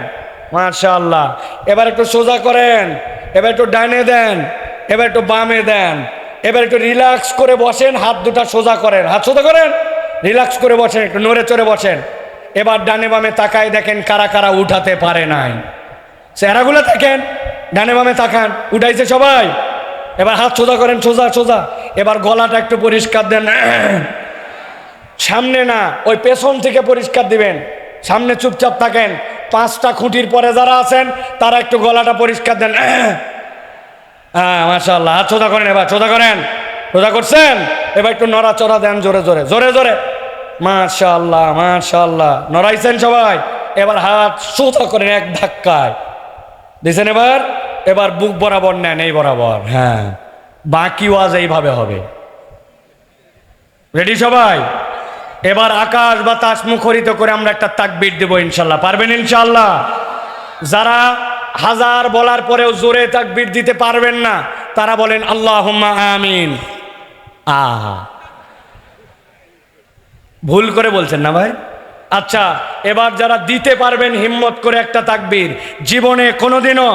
মাশাআল্লাহ। এবার একটু সোজা করেন, এবার একটু ডানে দেন, এবার একটু বামে দেন। এবার একটু রিল্যাক্স করে বসেন, হাত দুটা সোজা করেন, হাত সোজা করেন, রিল্যাক্স করে বসেন, একটু নড়ে চড়ে বসেন। এবার ডানে বামে তাকায় দেখেন কারা কারা উঠাতে পারে নাই, চেহারাগুলো দেখেন, ডানে বামে তাকান, উঠাইছে সবাই। এবার হাত সোজা করেন, সোজা সোজা। এবার গলাটা একটু পরিষ্কার দেন, সামনে না ওই পেছন থেকে পরিষ্কার দিবেন, সামনে চুপচাপ থাকেন। 5টা খুঁটির পরে যারা আছেন তারা একটু গলাটা পরিষ্কার দেন। হ্যাঁ মাশাআল্লাহ, হাত সোজা করেন, এবার সোজা করেন, সোজা করছেন। এবার একটু নড়াচড়া দেন, জোরে জোরে জোরে জোরে, মাশাআল্লাহ মাশাআল্লাহ, নড়াইছেন সবাই। এবার হাত সোজা করেন এক ধাক্কায় দিয়েছেন। এবার এবার বুক বরাবর নেন, এই বরাবর, হ্যাঁ। বাকি ওয়াজ এইভাবে হবে। রেডি সবাই? এবার আকাশ বাতাস মুখরিত করে আমরা একটা তাকবীর দেব ইনশাল্লাহ। পারবেন ইনশাল্লাহ? যারা হাজার বলার পরেও জোরে তাকবীর দিতে পারবেন না তারা বলেন আল্লাহুম্মা আমিন। আহা, ভুল করে বলছেন না ভাই? আচ্ছা, এবার যারা দিতে পারবেন হিম্মত করে একটা তাকবীর, জীবনে কোনোদিনও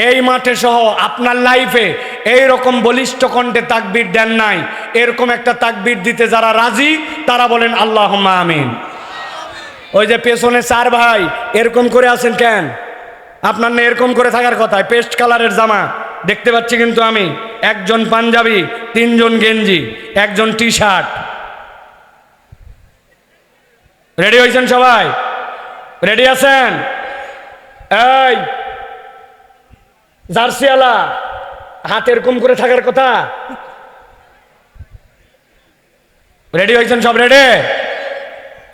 এই মাঠে সহ আপনার লাইফে এইরকম বলিষ্ঠ কণ্ঠে তাকবীর দেন নাই, এরকম একটা তাকবীর দিতে যারা রাজি তারা বলেন আল্লাহুম্মা আমিন। ওই যে পেছনে 4 ভাই এরকম করে আছেন কেন? আপনার না এরকম করে থাকার কথা, পেস্ট কালারের জামা দেখতে পাচ্ছি কিন্তু আমি, একজন পাঞ্জাবি, 3 জন গেঞ্জি, একজন টি শার্ট। রেডি হয়েছেন সবাই? রেডি আছেন? এই জার্সিওয়ালা হাত এরকম করে থাকার কথা। রেডি হয়েছেন সব? রেডি?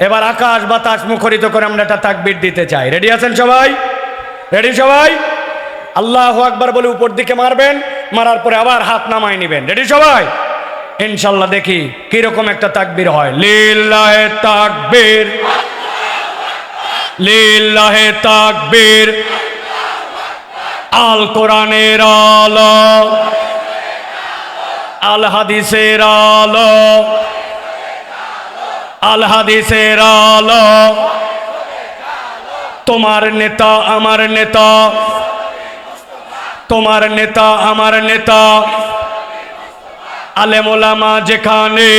এবার আকাশ বাতাস মুখরিত করে আমরা একটা তাকবীর দিতে চাই। রেডি আছেন সবাই? রেডি সবাই? আল্লাহু আকবার বলে উপর দিকে মারবেন, মারার পরে আবার হাত নামায় নেবেন। রেডি সবাই? ইনশাল্লাহ দেখি কিরকম একটা তাকবীর হয়। লিল্লাহে তাকবীর, লিল্লাহে তাকবীর, আল কোরআনের আলো, আল হাদিসের আলো, আল হাদিসের আলো। তোমার নেতা আমার নেতা, তোমার নেতা আমার নেতা, আলেম ওলামা যেখানে,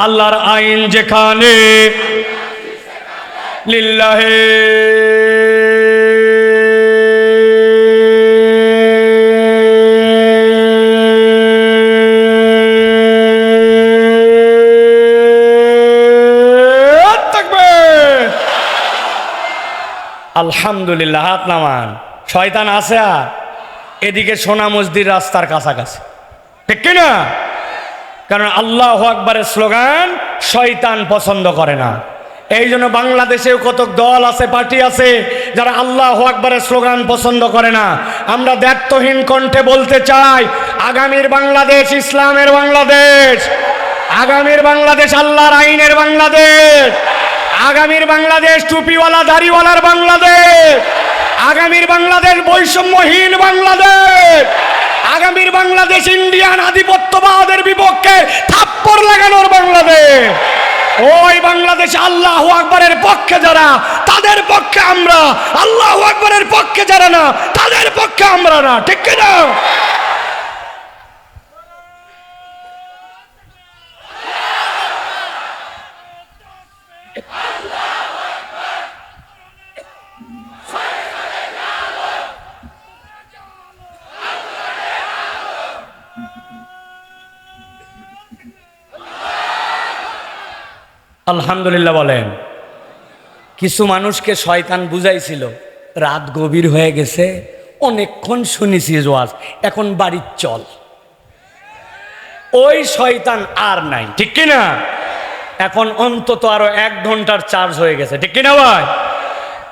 আল্লাহর আইন যেখানে, লিল্লাহে আলহামদুলিল্লাহ, হাত নামান। শয়তান আছে আর এদিকে সোনা মসজিদ রাস্তার কাছাকাছি, ঠিক কিনা? কারণ আল্লাহু আকবারের স্লোগান শয়তান পছন্দ করে না। এই জন্য বাংলাদেশেও কত দল আছে, পার্টি আছে যারা আল্লাহু আকবারের স্লোগান পছন্দ করে না। আমরা দ্ব্যর্থহীন কণ্ঠে বলতে চাই, আগামীর বাংলাদেশ ইসলামের বাংলাদেশ, আগামীর বাংলাদেশ আল্লাহর আইনের বাংলাদেশ, আগামীর বাংলাদেশ টুপিওয়ালা দাড়িওয়ালার বাংলাদেশ, আগামীর বাংলাদেশ বৈষম্যহীন বাংলাদেশ, আগামীর বাংলাদেশ ইন্ডিয়ান আধিপত্যবাদের বিপক্ষে থাপ্পড় লাগানোর বাংলাদেশ। ওই বাংলাদেশ আল্লাহু আকবারের পক্ষে যারা, তাদের পক্ষে আমরা, আল্লাহু আকবারের পক্ষে যারা না, তাদের পক্ষে আমরা না, ঠিক কিনা? আলহামদুলিল্লাহ বলেন। কিছু মানুষকে শয়তান বুঝাইছিল, রাত গভীর হয়ে গেছে, অনেকক্ষণ শুনেছি ওয়াজ, এখন বাড়ির চল। ওই শয়তান আর নাই, ঠিক কিনা? এখন অন্তত আরো 1 ঘন্টার চার্জ হয়ে গেছে, ঠিক কিনা ভাই?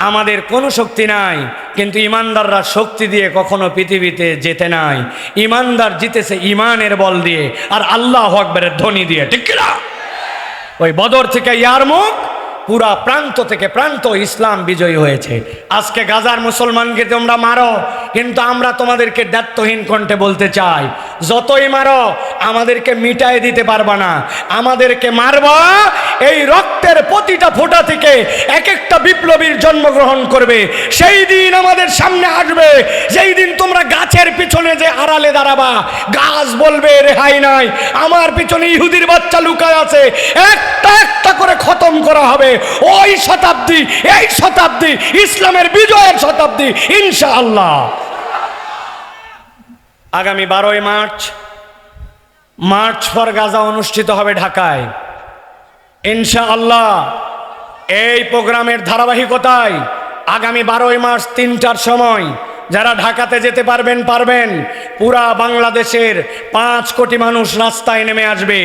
আমাদের কোনো শক্তি নাই, কিন্তু ইমানদাররা শক্তি দিয়ে কখনো পৃথিবীতে যেতে নাই। ইমানদার জিতেছে ইমানের বল দিয়ে আর আল্লাহু আকবারের ধ্বনি দিয়ে, ঠিক কিনা? ওই বদর থেকে ইয়ারমুক, পুরা প্রান্ত থেকে প্রান্ত ইসলাম বিজয়ী হয়েছে। আজকে গাজার মুসলমানকে তোমরা মারো, কিন্তু আমরা তোমাদেরকে দায়িত্বহীন কণ্ঠে বলতে চাই, যতই মারো আমাদেরকে মিটায় দিতে পারবা না। আমাদেরকে মারবা, এই রক্তের প্রতিটা ফোঁটা থেকে এক একটা বিপ্লবীর জন্মগ্রহণ করবে। সেই দিন আমাদের সামনে আসবে, যেই দিন তোমরা গাছের পিছনে যে আড়ালে দাঁড়াবা, গাছ বলবে রেহাই নাই, আমার পিছনে ইহুদির বাচ্চা লুকায় আছে, একটা একটা করে খতম করা হবে। ওই শতাব্দী, এই শতাব্দী ইসলামের বিজয়ের শতাব্দী ইনশাআল্লাহ। আগামী 12ই মার্চ ফর গাজা অনুষ্ঠিত হবে ঢাকায় ইনশাআল্লাহ। এই প্রোগ্রামের ধারাবাহিকতায় আগামী 12ই মার্চ 3টার সময় যারা ঢাকাতে যেতে পারবেন পুরা বাংলাদেশের 5 কোটি মানুষ রাস্তায় নেমে আসবে।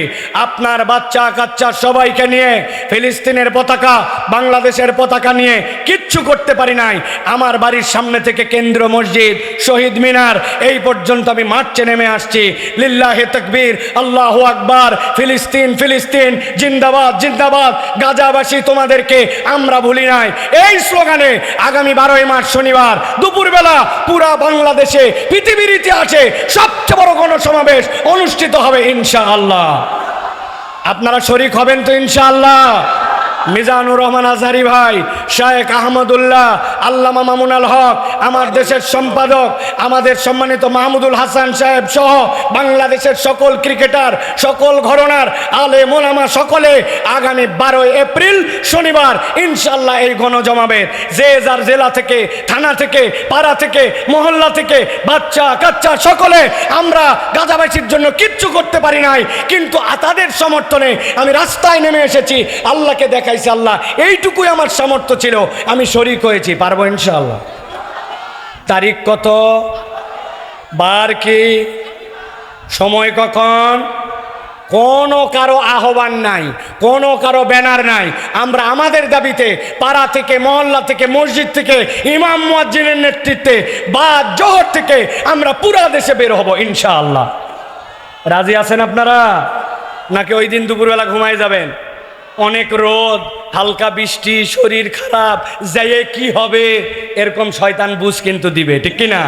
আপনার বাচ্চা কাচ্চা সবাইকে নিয়ে, ফিলিস্তিনের পতাকা, বাংলাদেশের পতাকা নিয়ে কিচ্ছু করতে পারি নাই। আমার বাড়ির সামনে থেকে কেন্দ্র মসজিদ, শহীদ মিনার, এই পর্যন্ত আমি মার্চে নেমে আসছি। লিল্লাহে তাকবীর, আল্লাহু আকবার, ফিলিস্তিন ফিলিস্তিন, জিন্দাবাদ জিন্দাবাদ, গাজাবাসী তোমাদেরকে আমরা ভুলি নাই। এই স্লোগানে আগামী 12ই মার্চ শনিবার দুপুরবেলা পুরা বাংলাদেশে পৃথিবীর ইতিহাসে সবচেয়ে বড় গণসমাবেশ অনুষ্ঠিত হবে ইনশাআল্লাহ। আপনারা শরীক হবেন তো ইনশাআল্লাহ? মিজানুর রহমান আজহারি ভাই, শায়েখ আহমদুল্লাহ, আল্লামা মামুনুল হক, আমার দেশের সম্পাদক, আমাদের সম্মানিত মাহমুদুল হাসান সাহেব সহ বাংলাদেশের সকল ক্রিকেটার, সকল ঘরানার আলেম ওলামা সকলে আগামী 12ই এপ্রিল শনিবার ইনশাআল্লাহ এই গণজমাবেশ, যে যার জেলা থেকে, থানা থেকে, পাড়া থেকে, মহল্লা থেকে, বাচ্চা কাচ্চা সকলে, আমরা গাজাবাসীর জন্য কিচ্ছু করতে পারি নাই, কিন্তু তাদের সমর্থনে আমি রাস্তায় নেমে এসেছি। আল্লাহকে দেখাই, আল্লাহ এইটুকুই আমার সামর্থ্য ছিল, আমি শরীক হয়েছি, পারবো ইনশাআল্লাহ। তারিখ কত, বার কি, সময় কখন? কোনো কারো আহ্বান নাই, কোনো কারো ব্যানার নাই। আমরা আমাদের দাবিতে পাড়া থেকে, মহল্লা থেকে, মসজিদ থেকে, ইমাম মুয়াজ্জিনের নেতৃত্বে বা জোহর থেকে আমরা পুরা দেশে বের হব ইনশাআল্লাহ। রাজি আছেন আপনারা? নাকি ওই দিন দুপুরবেলা ঘুমায় যাবেন? অনেক রোদ, হালকা বৃষ্টি, শরীর খারাপ, যাইয়ে কি হবে এরকম শয়তান বুঝ কিন্তু দিবে, ঠিক কিনা?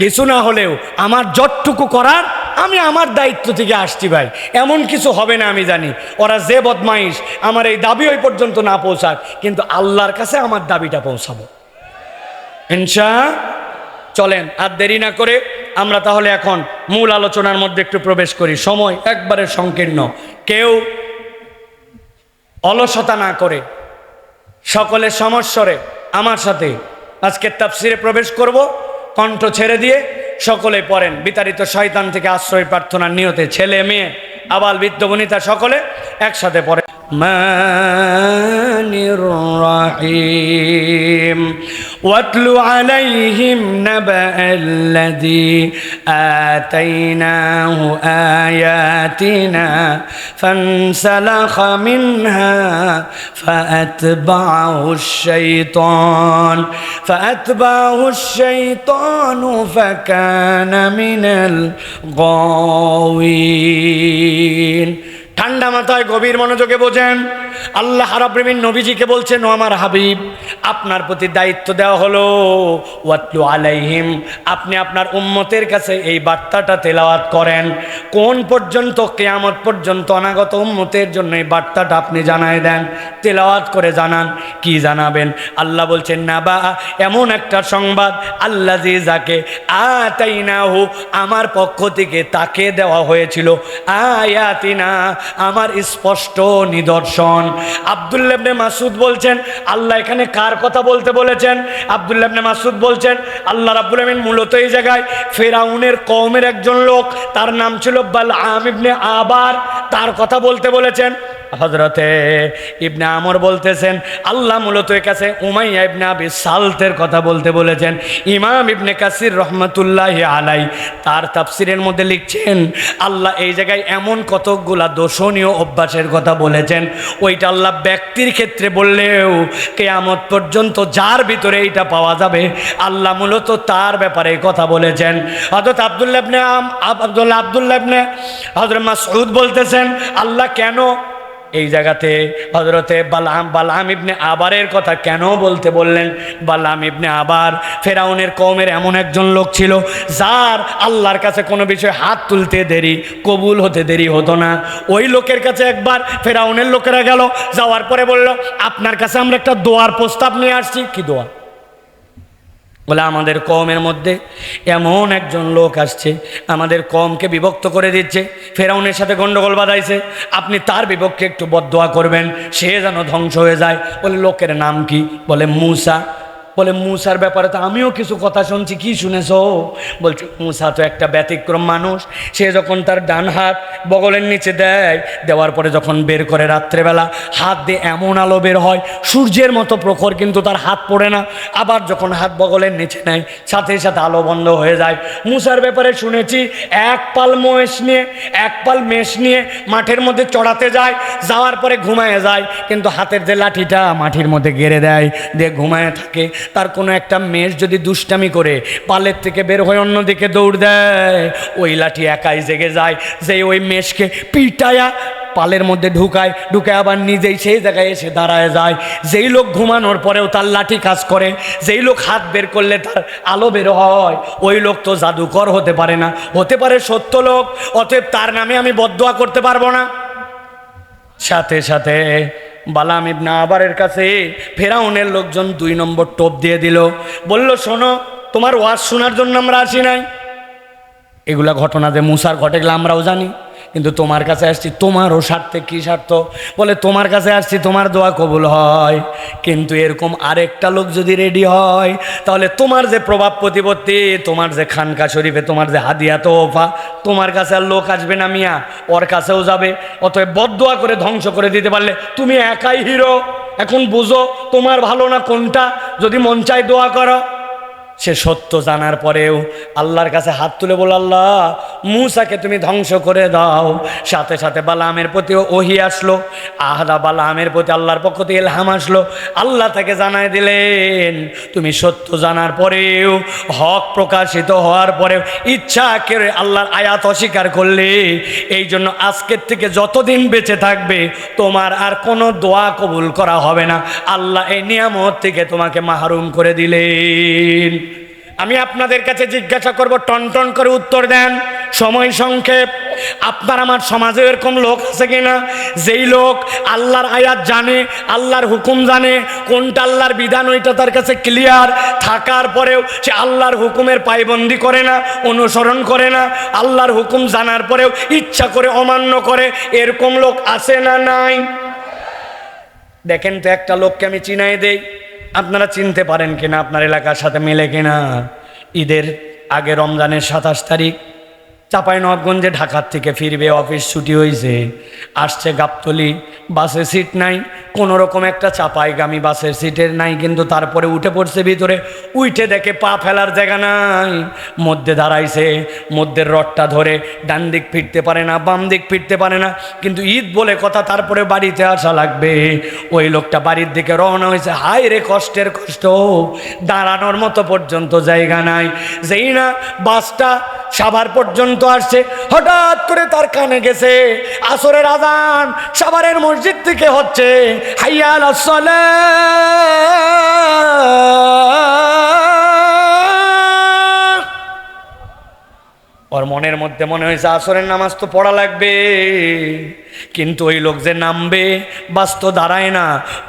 কিছু না হলেও আমার যতটুকু করার আমি আমার দায়িত্ব থেকে আসছি ভাই, এমন কিছু হবে না আমি জানি। ওরা যে বদমাইশ, আমার এই দাবি ওই পর্যন্ত না পৌঁছাক, কিন্তু আল্লাহর কাছে আমার দাবিটা পৌঁছাবো চলেন আর দেরি না করে আমরা তাহলে এখন মূল আলোচনার মধ্যে একটু প্রবেশ করি। সময় একবারে সংকীর্ণ, কেউ অলসতা না করে সকলের সমস্বরে আমার সাথে আজকে তাফসিরে প্রবেশ করব। কণ্ঠ ছেড়ে দিয়ে সকলে পড়েন, বিতাড়িত শয়তান থেকে আশ্রয় প্রার্থনার নিয়তে ছেলে মেয়ে আবাল বৃদ্ধ বনিতা সকলে একসাথে পড়ে। রহমানির রহিম ওয়াতলু আলাইহিম নাবাআল্লাযী আতাইনাহু আয়াতিনা ফানসালাখা মিনহা فأتبعه الشيطان فكان من الغاوين ঠান্ডা মাথায় গভীর মনোযোগে বোঝেন আল্লাহ রাব্বুল আলামিন নবীজিকে বলছেন ও আমার হাবিব আপনার প্রতি দায়িত্ব দেওয়া হলো ওয়াতলু আলাইহিম আপনি আপনার উম্মতের কাছে এই বার্তাটা তেলাওয়াত করেন কোন পর্যন্ত কিয়ামত পর্যন্ত অনাগত উম্মতের জন্য এই বার্তাটা আপনি জানায় দেন তেলাওয়াত করে জানান কি জানাবেন আল্লাহ বলছেন নাবা এমন একটা সংবাদ আল্লাযী যাকে আতাইনাহু আমার পক্ষ থেকে তাকে দেওয়া হয়েছিল আয়াতিনা আমার স্পষ্ট নিদর্শন আব্দুল্লাহ ইবনে মাসউদ বলছেন আল্লাহ এখানে কার কথা বলতে বলেছেন আব্দুল্লাহ ইবনে মাসউদ বলছেন আল্লাহ রাব্বুল আলামিন মূলত এই জায়গায় ফিরআউনের কওমের একজন লোক তার নাম ছিল বালআম ইবনে আবার তার কথা বলতে বলেছেন হযরতে ইবনে আমর বলতেছেন আল্লাহ মূলত এর কাছে উমাইয়া ইবনে আবি সালতের কথা বলতে বলেছেন ইমাম ইবনে কাসির রহমাতুল্লাহি আলাই তার তাফসিরের মধ্যে লিখছেন আল্লাহ এই জায়গায় এমন কতকগুলা দোষণীয় অভ্যাসের কথা বলেছেন ওইটা আল্লাহ ব্যক্তির ক্ষেত্রে বললেও কিয়ামত পর্যন্ত যার ভিতরে এইটা পাওয়া যাবে আল্লাহ মূলত তার ব্যাপারে কথা বলেছেন হযরত আব্দুল্লাহ ইবনে হযরত মাসউদ বলতেছেন আল্লাহ কেন এই জায়গাতে হযরতে বালআম ইবনে আবারের কথা কেন বলতে বললেন বালআম ইবনে আবার ফেরাউনের কওমের এমন একজন লোক ছিল যার আল্লাহর কাছে কোনো বিষয় হাত তুলতে দেরি কবুল হতে দেরি হতো না ওই লোকের কাছে একবার ফেরাউনের লোকেরা গেল যাওয়ার পরে বলল আপনার কাছে আমরা একটা দোয়ার প্রস্তাব নিয়ে আসছি কি দোয়া বলে আমাদের কওমের মধ্যে এমন একজন লোক আসছে আমাদের কওমকে বিভক্ত করে দিচ্ছে ফেরাউনের সাথে গন্ডগোল বাঁধাইছে আপনি তার বিপক্ষে একটু বদদোয়া করবেন সে যেন ধ্বংস হয়ে যায় বলে লোকের নাম কি বলে মূসা বলে মূসার ব্যাপারে তো আমিও কিছু কথা শুনছি কি শুনেছো বলছে মূসা তো একটা ব্যতিক্রম মানুষ সে যখন তার ডান হাত বগলের নিচে দেওয়ার পরে যখন বের করে রাত্রেবেলা হাত দিয়ে এমন আলো বের হয় সূর্যের মতো প্রখর কিন্তু তার হাত পড়ে না আবার যখন হাত বগলের নিচে নেয় সাথে সাথে আলো বন্ধ হয়ে যায় মূসার ব্যাপারে শুনেছি এক পাল মেষ নিয়ে মাঠের মধ্যে চড়াতে যায় যাওয়ার পরে ঘুমায় যায় কিন্তু হাতের যে লাঠিটা মাটির মধ্যে গেড়ে দেয় দিয়ে ঘুমায় থাকে তার কোনো একটা মেষ যদি দুষ্টামি করে পালের থেকে বের হয়ে অন্যদিকে দৌড় দেয় ওই লাঠি একাই জেগে যায় যে ওই মেষকে পিটায়া পালের মধ্যে ঢুকায় আবার নিজেই সেই জায়গায় এসে দাঁড়ায় যায় যেই লোক ঘুমানোর পরেও তার লাঠি কাজ করে যেই লোক হাত বের করলে তার আলো বের হয় ওই লোক তো জাদুকর হতে পারে না হতে পারে সত্য লোক অতএব তার নামে আমি বদদোয়া করতে পারবো না সাথে সাথে বালাম ইবনে আবারের কাছে ফেরাউনের লোকজন 2 নম্বর টোপ দিয়ে দিল বলল শোনো তোমার ওয়াজ শোনার জন্য আমরা আসি নাই এগুলা ঘটনা যে মূসার ঘটে গেলে আমরাও জানি কিন্তু তোমার কাছে আসছি তোমারও স্বার্থে কি স্বার্থ বলে তোমার কাছে আসছি তোমার দোয়া কবুল হয় কিন্তু এরকম আরেকটা লোক যদি রেডি হয় তাহলে তোমার যে প্রভাব প্রতিপত্তি তোমার যে খানকা শরীফে তোমার যে হাদিয়া তোফা তোমার কাছে আর লোক আসবে না মিয়া ওর কাছেও যাবে অতএব বদদোয়া করে ধ্বংস করে দিতে পারলে তুমি একাই হিরো এখন বুঝো তোমার ভালো না কোনটা যদি মন চায় দোয়া করো সে সত্য জানার পরেও আল্লাহর কাছে হাত তুলে বল আল্লাহ মূসাকে তুমি ধ্বংস করে দাও সাথে সাথে বালামের প্রতিও ওহী আসলো আহাদা বালামের প্রতি আল্লাহর পক্ষ থেকে ইলহাম আসলো আল্লাহ তাকে জানায় দিলেন তুমি সত্য জানার পরেও হক প্রকাশিত হওয়ার পরেও ইচ্ছা করে আল্লাহর আয়াত অস্বীকার করলে এই জন্য আজকের থেকে যতদিন বেঁচে থাকবে তোমার আর কোনো দোয়া কবুল করা হবে না আল্লাহ এই নিয়ামত থেকে তোমাকে মাহরুম করে দিলেন আমি আপনাদের কাছে জিজ্ঞাসা করব টনটন করে উত্তর দেন সময় সংক্ষেপ আপনার আমার সমাজে এরকম লোক আছে কিনা যেই লোক আল্লাহর আয়াত জানে আল্লাহর হুকুম জানে কোনটা আল্লাহর বিধান ওইটা তার কাছে ক্লিয়ার থাকার পরেও সে আল্লাহর হুকুমের পায়বন্দি করে না অনুসরণ করে না আল্লাহর হুকুম জানার পরেও ইচ্ছা করে অমান্য করে এরকম লোক আছে না নাই দেখেন তো একটা লোককে আমি চিনাই দেই আপনারা চিনতে পারেন কিনা আপনার এলাকার সাথে মেলে কিনা ঈদের আগে রমজানের 27 তারিখ চাঁপাইনবাবগঞ্জে ঢাকার থেকে ফিরবে, অফিস ছুটি হয়েছে, আসছে গাবতলী, বাসে সিট নাই, কোনো রকম একটা চাপাইগামী বাসের সিটের নাই, কিন্তু তারপরে উঠে পড়ছে ভিতরে, উঠে দেখে পা ফেলার জায়গা নাই, মধ্যে দাঁড়াইছে, মধ্যের রডটা ধরে ডান দিক ফিরতে পারে না, বাম দিক ফিরতে পারে না, কিন্তু ঈদ বলে কথা, তারপরে বাড়িতে আসা লাগবে। ওই লোকটা বাড়ির দিকে রওনা হয়েছে, হায় রে কষ্টের কষ্ট, দাঁড়ানোর মতো পর্যন্ত জায়গা নাই। যেই না বাসটা সাভার পর্যন্ত আসছে, হঠাৎ করে তার কানে গেছে আসরের আজান সাভারের মসজিদ থেকে হচ্ছে, হাইয়া আলাস সালাহ। ওর মনের মধ্যে মনে হয়েছে আসরের নামাজ তো পড়া লাগবে, কিন্তু ওই লোক যে নামবে, বাস তো দাঁড়ায় না,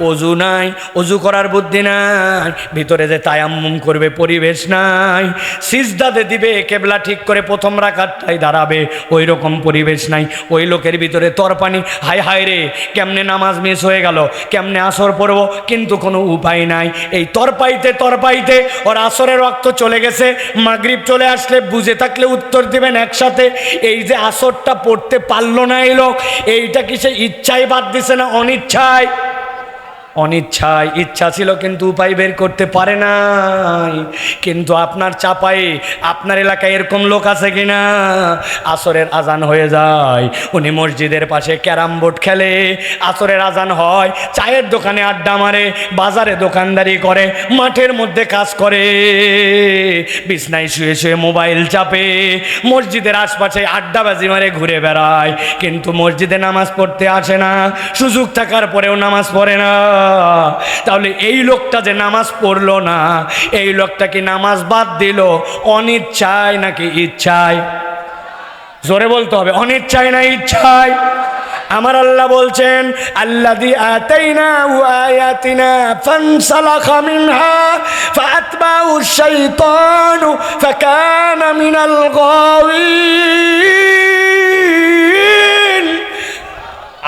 অজু নাই, অজু করার বুদ্ধি নাই, ভিতরে যে তায়াম্মুম করবে পরিবেশ নাই, সিজদাতে দিবে কেবলা ঠিক করে প্রথম রাকাতটাই দাঁড়াবে ওই রকম পরিবেশ নাই। ওই লোকের ভিতরে তরপানি, হায় হায় রে কেমনে নামাজ মিস হয়ে গেল, কেমনে আসর পড়ব, কিন্তু কোনো উপায় নাই। এই তরপাইতে তরপাইতে ওর আসরের রক্ত চলে গেছে, মাগরিব চলে আসলে বুঝে থাকলে উত্তর দিবেন একসাথে, এই যে আসরটা পড়তে পারলো না এই লোক, এইটা কি সে ইচ্ছায় বাদ দিছে না অনিচ্ছায়? অনিচ্ছায়। ইচ্ছা ছিল কিন্তু উপায় বের করতে পারে নাই। কিন্তু আপনার চাপায়ে, আপনার এলাকায় এরকম লোক আছে কিনা, আসরের আজান হয়ে যায়, উনি মসজিদের পাশে ক্যারাম বোর্ড খেলে, আসরের আজান হয়, চায়ের দোকানে আড্ডা মারে, বাজারে দোকানদারি করে, মাঠের মধ্যে কাজ করে, বিছনায় শুয়ে শুয়ে মোবাইল চাপে, মসজিদের আশপাশে আড্ডাবাজি মারে ঘুরে বেড়ায়, কিন্তু মসজিদে নামাজ পড়তে আসে না, সুযোগ থাকার পরেও নামাজ পড়ে না। তাহলে এই লোকটা যে নামাজ পড়লো না, এই লোকটা কি নামাজ বাদ দিল অনিচ্ছায় নাকি ইচ্ছায়? জোরে বলতে হবে, অনিচ্ছায় না ইচ্ছায়? আমার আল্লাহ বলছেন, আল্লাযী আতাইনাহু আয়াতিনা ফানসালাখা মিনহা ফাআতবাহু আশ-শাইতানু ফাকানা মিনাল গাওয়িন।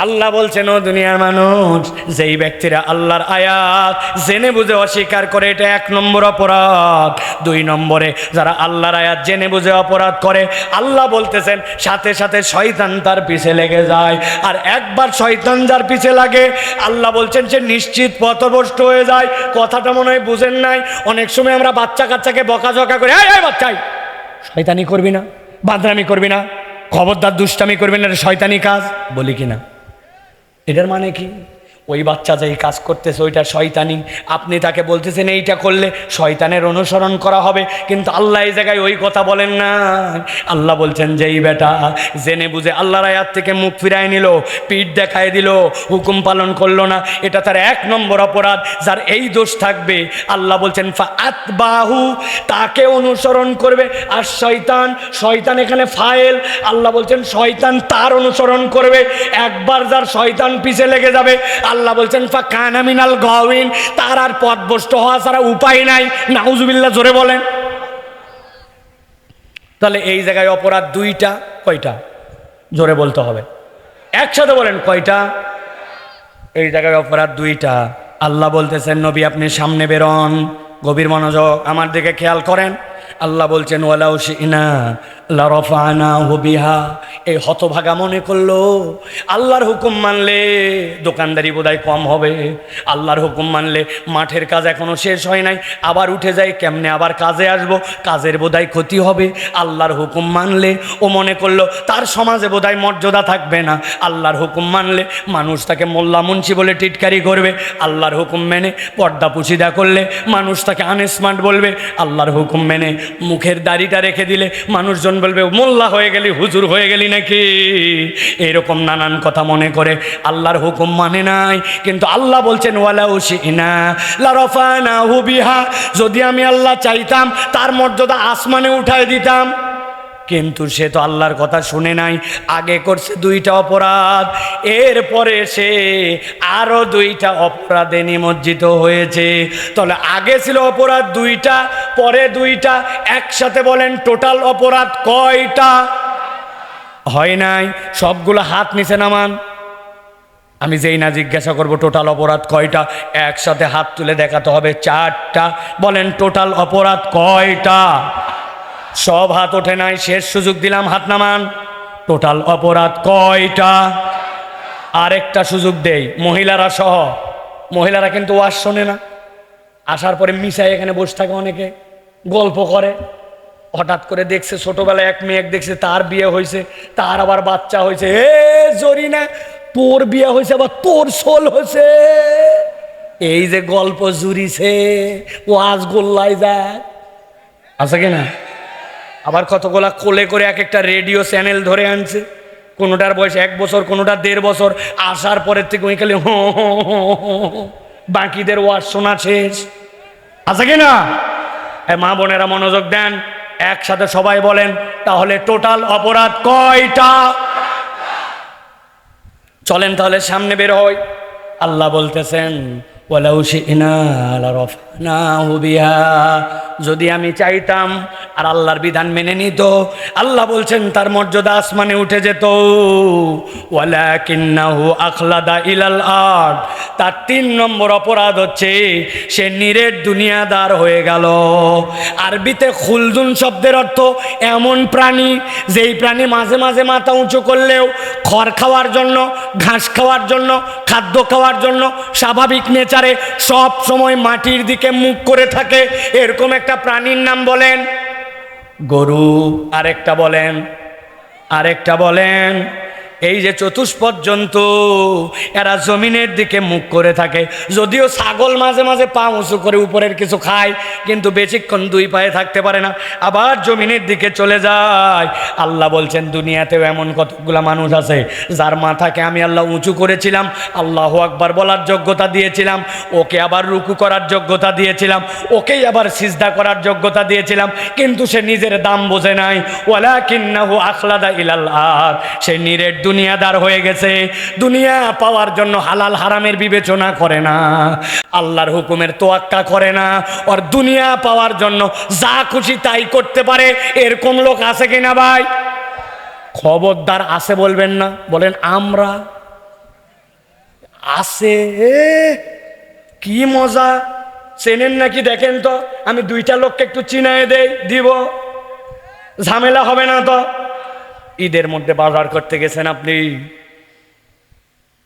আল্লাহ বলছেন, ও দুনিয়ার মানুষ, যেই ব্যক্তিরা আল্লাহর আয়াত জেনে বুঝে অস্বীকার করে, এটা 1 নম্বর অপরাধ। 2 নম্বরে যারা আল্লাহর আয়াত জেনে বুঝে অপরাধ করে, আল্লাহ বলতেছেন সাথে সাথে শয়তান তার পিছে লেগে যায়। আর একবার শয়তান যার পিছে লাগে, আল্লাহ বলছেন সে নিশ্চিত পথভ্রষ্ট হয়ে যায়। কথাটা মনে হয় বুঝেন নাই। অনেক সময় আমরা বাচ্চা কাচ্চাকে বকাঝকা করে, এই বাচ্চাই শয়তানি করবি না, বাদরামি করবি না, খবরদার দুষ্টামি করবি না, এটা শয়তানি কাজ বলি কিনা? এটার মানে কি? ওই বাচ্চা যেই কাজ করতেছে ওইটা শয়তানি, আপনি তাকে বলতেছেন এইটা করলে শয়তানের অনুসরণ করা হবে, কিন্তু আল্লাহ এই জায়গায় ওই কথা বলেন না। আল্লাহ বলছেন যেই বেটা জেনে বুঝে আল্লাহর আয়াত থেকে মুখ ফিরায় নিল, পিঠ দেখায় দিল, হুকুম পালন করলো না, এটা তার 1 নম্বর অপরাধ। যার এই দোষ থাকবে, আল্লাহ বলছেন ফাআতবাহু, তাকে অনুসরণ করবে। আর শয়তান, শয়তান এখানে ফাইল, আল্লাহ বলছেন শয়তান তার অনুসরণ করবে। একবার যার শয়তান পিছে লেগে যাবে, আল্লাহ বলছেন ফাকানা মিনাল গাওয়িন, তার আর পথভ্রষ্ট হওয়া ছাড়া উপায় নাই। নাউজুবিল্লাহ, জোরে বলেন। তাহলে এই জায়গায় অপরাধ 2টা, কয়টা? জোরে বলতে হবে, একসাথে বলেন কয়টা? এই জায়গায় অপরাধ 2টা। আল্লাহ বলতেছেন নবী আপনি সামনে বেরোন, গভীর মনোযোগ আমার দিকে খেয়াল করেন। আল্লাহ বলছেন ওয়ালাউ শি'না লারাফা'নাহু বিহা। এই হতভাগা মনে করলো আল্লাহর হুকুম মানলে দোকানদারি বোধহয় কম হবে, আল্লাহর হুকুম মানলে মাঠের কাজ এখনো শেষ হয় নাই, আবার উঠে যাই কেমনে আবার কাজে আসব, কাজের বোধহয় ক্ষতি হবে। আল্লাহর হুকুম মানলে ও মনে করলো তার সমাজে বোধহয় মর্যাদা থাকবে না, আল্লাহর হুকুম মানলে মানুষ তাকে মোল্লা মুন্সি বলে টিটকারি করবে, আল্লাহর হুকুম মেনে পর্দা পুশিদা করলে মানুষ তাকে আনস্মার্ট বলবে, আল্লাহর হুকুম মেনে মুখের দাড়িটা রেখে দিলে মানুষজন বলবে মোল্লা হয়ে গেলি, হুজুর হয়ে গেলি নাকি। এরকম নানান কথা মনে করে আল্লাহর হুকুম মানে নাই। কিন্তু আল্লাহ বলছেন ওয়ালাউ শি'না লারাফা'নাহু বিহা, যদি আমি আল্লাহ চাইতাম তার মর্যাদা আসমানে উঠায় দিতাম, কিন্তু সে তো আল্লাহর কথা শুনে নাই। আগে করছে 2টা অপরাধ, এরপরে সে আরো 2টা অপরাধে নিমজ্জিত হয়েছে। তাহলে আগে ছিল অপরাধ 2টা, পরে 2টা, একসাথে বলেন টোটাল অপরাধ কয়টা? হয় নাই। সবগুলো হাত নিচে নামান, আমি যেই না জিজ্ঞাসা করব টোটাল অপরাধ কয়টা, একসাথে হাত তুলে দেখাতে হবে 4টা। বলেন টোটাল অপরাধ কয়টা? সব হাত ওঠে নাই, শেষ সুযোগ দিলাম, হাত নামান। টোটাল অপরাধ কয়টা? আরেকটা সুযোগ দেই, মহিলারা সহ। মহিলারা কিন্তু ওয়াজ শোনে না, আসার পরে মিশাই এখানে বসে থাকে, অনেকে গল্প করে। হঠাৎ করে দেখছে ছোটবেলায় এক মেয়ে দেখছে, তার বিয়ে হয়েছে, তার আবার বাচ্চা হয়েছে। এ জরিনা, তোর বিয়ে হয়েছে আবার তোর সোল হয়েছে। এই যে গল্প জুড়িছে, ওয়াজ গোল্লাই যায় আছে কিনা? আবার কতগুলা কোলে করে এক একটা রেডিও চ্যানেল ধরে আনছে, কোনোটার বয়স 1 বছর, কোনোটার 1.5 বছর। আসার পরের থেকে ওই খালি বাকিদের ওয়াজ শোনা শেষ আছে কিনা? মা বোনেরা মনোযোগ দেন, একসাথে সবাই বলেন, তাহলে টোটাল অপরাধ কয়টা? চলেন তাহলে সামনে বের হই। আল্লাহ বলতেছেন, ওয়ালাউ শি'না লারাফনাহু বিহা, যদি আমি চাইতাম আর আল্লাহর বিধান মেনে নিত, আল্লাহ বলছেন তার মর্যাদা আসমানে উঠে যেত। ওয়ালাকিন্নাহু আখলাদা ইলাল আরদ, তার 3 নম্বর অপরাধ হচ্ছে সে নিরেট দুনিয়াদার হয়ে গেল। আরবিতে খুলদুন শব্দের অর্থ এমন প্রাণী, যেই প্রাণী মাঝে মাঝে মাথা উঁচু করলেও খড় খাওয়ার জন্য, ঘাস খাওয়ার জন্য, খাদ্য খাওয়ার জন্য স্বাভাবিক নেচারে সব সময় মাটির দিকে মুখ করে থাকে। এরকম একটা প্রাণীর নাম বলেন গরু। আরেকটা বলেন এই যে চতুষ্পদ জন্তু, এরা জমিনের দিকে মুখ করে থাকে। যদিও ছাগল মাঝে মাঝে পা উঁচু করে উপরের কিছু খায়, কিন্তু বেশিক্ষণ 2 পায়ে থাকতে পারে না, আবার জমিনের দিকে চলে যায়। আল্লাহ বলছেন দুনিয়াতেও এমন কতগুলা মানুষ আছে যার মাথাকে আমি আল্লাহ উঁচু করেছিলাম, আল্লাহু আকবার বলার যোগ্যতা দিয়েছিলাম, ওকে আবার রুকু করার যোগ্যতা দিয়েছিলাম, ওকেই আবার সিজদা করার যোগ্যতা দিয়েছিলাম, কিন্তু সে নিজের দাম বোঝে নাই। ওয়ালাকিন্নাহু আখলাদা ইলাল আরদ, সে নিরেট দুনিয়াদার হয়ে গেছে। দুনিয়া পাওয়ার জন্য হালাল হারামের বিবেচনা করে না, আল্লাহর হুকুমের তোয়াক্কা করে না, আর দুনিয়া পাওয়ার জন্য যা খুশি তাই করতে পারে। এরকম লোক আছে কিনা ভাই? খবরদার আছে বলবেন না, বলেন আমরা আছে। কি মজা, চেনেন নাকি দেখেন তো, আমি 2টা লোককে একটু চিনায়ে দিব, ঝামেলা হবে না তো? ঈদের মধ্যে বাজার করতে গেছেন আপনি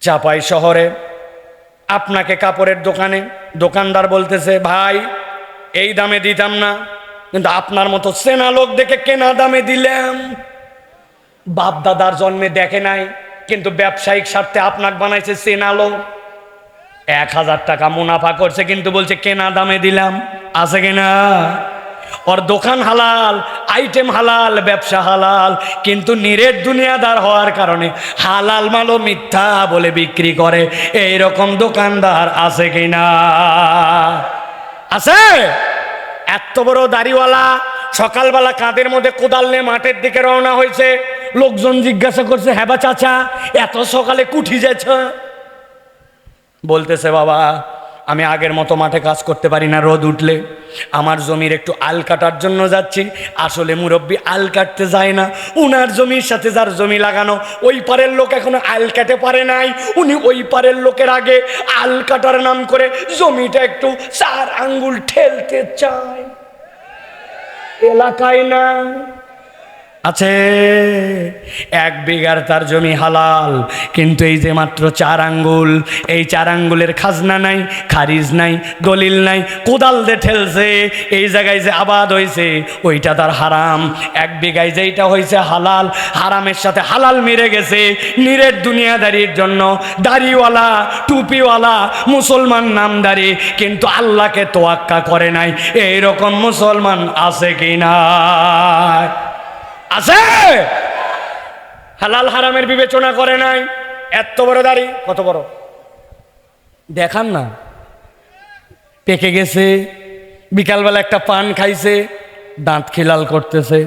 চাপাই শহরে, আপনাকে কাপড়ের দোকানে দোকানদার বলতেছে, ভাই এই দামে দিতাম না, কিন্তু আপনার মতো চেনা লোক দেখে কেনা দামে দিলাম। বাপ দাদার জন্মে দেখে নাই, কিন্তু ব্যবসায়িক স্বার্থে আপনাকে বানাইছে চেনা লোক। 1000 টাকা মুনাফা করছে, কিন্তু বলছে কেনা দামে দিলাম। আছে কিনা? ওর দোকান হালাল, আইটেম হালাল, ব্যবসা হালাল, কিন্তু নিরেট দুনিয়াদার হওয়ার কারণে হালাল মালও মিথ্যা বলে বিক্রি করে। এইরকম দোকানদার আছে কিনা? আছে। এত বড় দাড়িওয়ালা সকালবেলা কাঁধের মধ্যে কোদাল নিয়ে মাঠের দিকে রওনা হয়েছে। লোকজন জিজ্ঞাসা করছে, হ্যাঁ বা চাচা এত সকালে কুঠি যাচ্ছ? বলতেছে, বাবা আমি আগের মতো মাঠে কাজ করতে পারি না, রোদ উঠলে আমার জমির একটু আল কাটার জন্য যাচ্ছি। আসলে মুরব্বি আল কাটতে যায় না, উনার জমির সাথে যার জমি লাগানো, ওই পারের লোক এখনো আল কাটে পারে নাই, উনি ওই পারের লোকের আগে আল কাটার নাম করে জমিটা একটু 4 আঙ্গুল ঠেলতে চায়। এলাকায় না আছে 1 বিঘার তার জমি হালাল, কিন্তু এই যে মাত্র 4 আঙ্গুল, এই 4 আঙ্গুলের খাজনা নাই, খারিজ নাই, দলিল নাই, কোদাল দিয়ে ঠেলছে। এই জায়গায় যে আবাদ হয়েছে ওইটা তার হারাম। 1 বিঘায় যেইটা হয়েছে হালাল, হারামের সাথে হালাল মিলে গেছে। নিরেট দুনিয়াদারির জন্য দাড়িওয়ালা, টুপিওয়ালা, মুসলমান নামদারি, কিন্তু আল্লাহকে তোয়াক্কা করে নাই। এইরকম মুসলমান আছে কি না? আছে। হালাল হারামের বিবেচনা করে নাই। এত বড় দাড়ি, কত বড় দেখান না, পেকে গেছে। বিকালবেলা একটা পান খাইছে, দাঁত খিলাল করতেছে।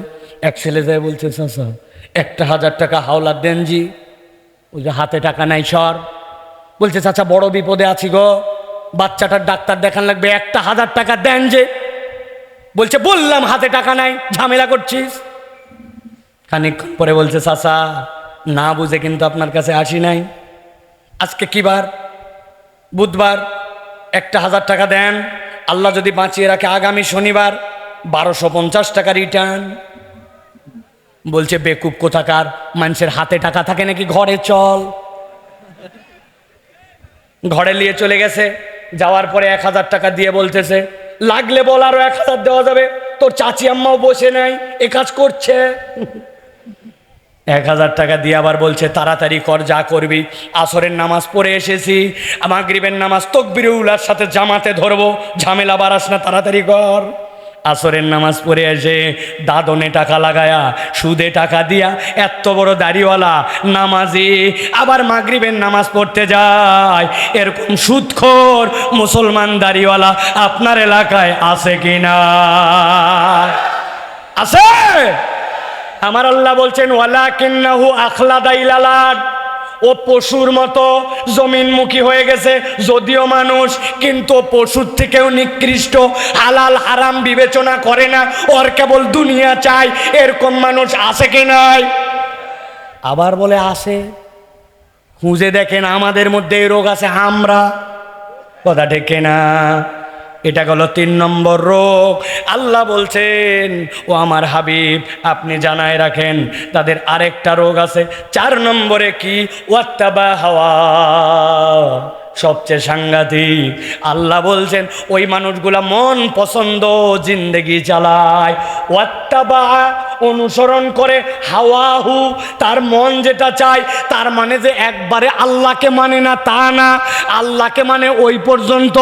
এক ছেলে যায় বলছে, চাচা 1000 টাকা হাওলাত দেন জি। ওই যে হাতে টাকা নাই সর। বলছে, চাচা বড় বিপদে আছি গো, বাচ্চাটার ডাক্তার দেখান লাগবে, 1000 টাকা দেন যে। বলছে, বললাম হাতে টাকা নাই, ঝামেলা করছিস। খানিকক্ষণ পরে বলছে, চাচা না বুঝে কিন্তু আপনার কাছে আসি নাই। আজকে কি বার? বুধবার। 1000 টাকা দেন, আল্লাহ যদি বাঁচিয়ে রাখে আগামী শনিবার 1250 টাকা রিটার্ন। বলছে বেকুব কোথাকার, মানুষের হাতে টাকা থাকে নাকি? ঘরে চল। ঘরে নিয়ে চলে গেছে। যাওয়ার পরে 1000 টাকা দিয়ে বলতেছে, লাগলে বল আরো 1000 দেওয়া যাবে। তোর চাচি আম্মাও বসে নাই, এ কাজ করছে। 1000 টাকা দিয়ে আবার বলছে তাড়াতাড়ি কর, যা করবি। আসরের নামাজ পড়ে এসেছি, মাগরিবের নামাজ তাকবীরুল সাথে জামাতে ধরবো, ঝামেলা বাড়াস না, তাড়াতাড়ি কর। আসরের নামাজ পড়ে এসে দাদনে টাকা লাগায়া, সুদে টাকা দিয়া, এত বড় দাড়িওয়ালা নামাজি আবার মাগরিবের নামাজ পড়তে যায়। এরকম সুদখোর মুসলমান দাড়িওয়ালা আপনার এলাকায় আছে কিনা? আছে? আমার আল্লাহ বলছেন ওয়ালাকিন্নাহু আখলাদা ইলাল আরদ, ও পশুর মতো জমিনমুখী হয়ে গেছে। যদিও মানুষ, কিন্তু পশুর থেকেও নিকৃষ্ট, হালাল হারাম বিবেচনা করে না, ওর কেবল দুনিয়া চাই। এরকম মানুষ আছে কি নাই? আবার বলে আছে। খুঁজে দেখেন আমাদের মধ্যে এই রোগ আছে, আমরা। কথা ঠিক না? এটা হলো 3 নম্বর রোগ। আল্লাহ বলছেন ও আমার হাবিব আপনি জানায় রাখেন তাদের আরেকটা রোগ আছে। 4 নম্বরে কি? ওয়াত্তাবা হাওয়া, সবচেয়ে সাংঘাতিক। আল্লাহ বলছেন ওই মানুষগুলা মন পছন্দ জিন্দেগি চালায়। ওয়াত্তাবা, অনুসরণ করে, হাওয়াহু, তার মন যেটা চায়। তার মানে যে একবারে আল্লাহকে মানে না তা না, আল্লাহকে মানে ওই পর্যন্ত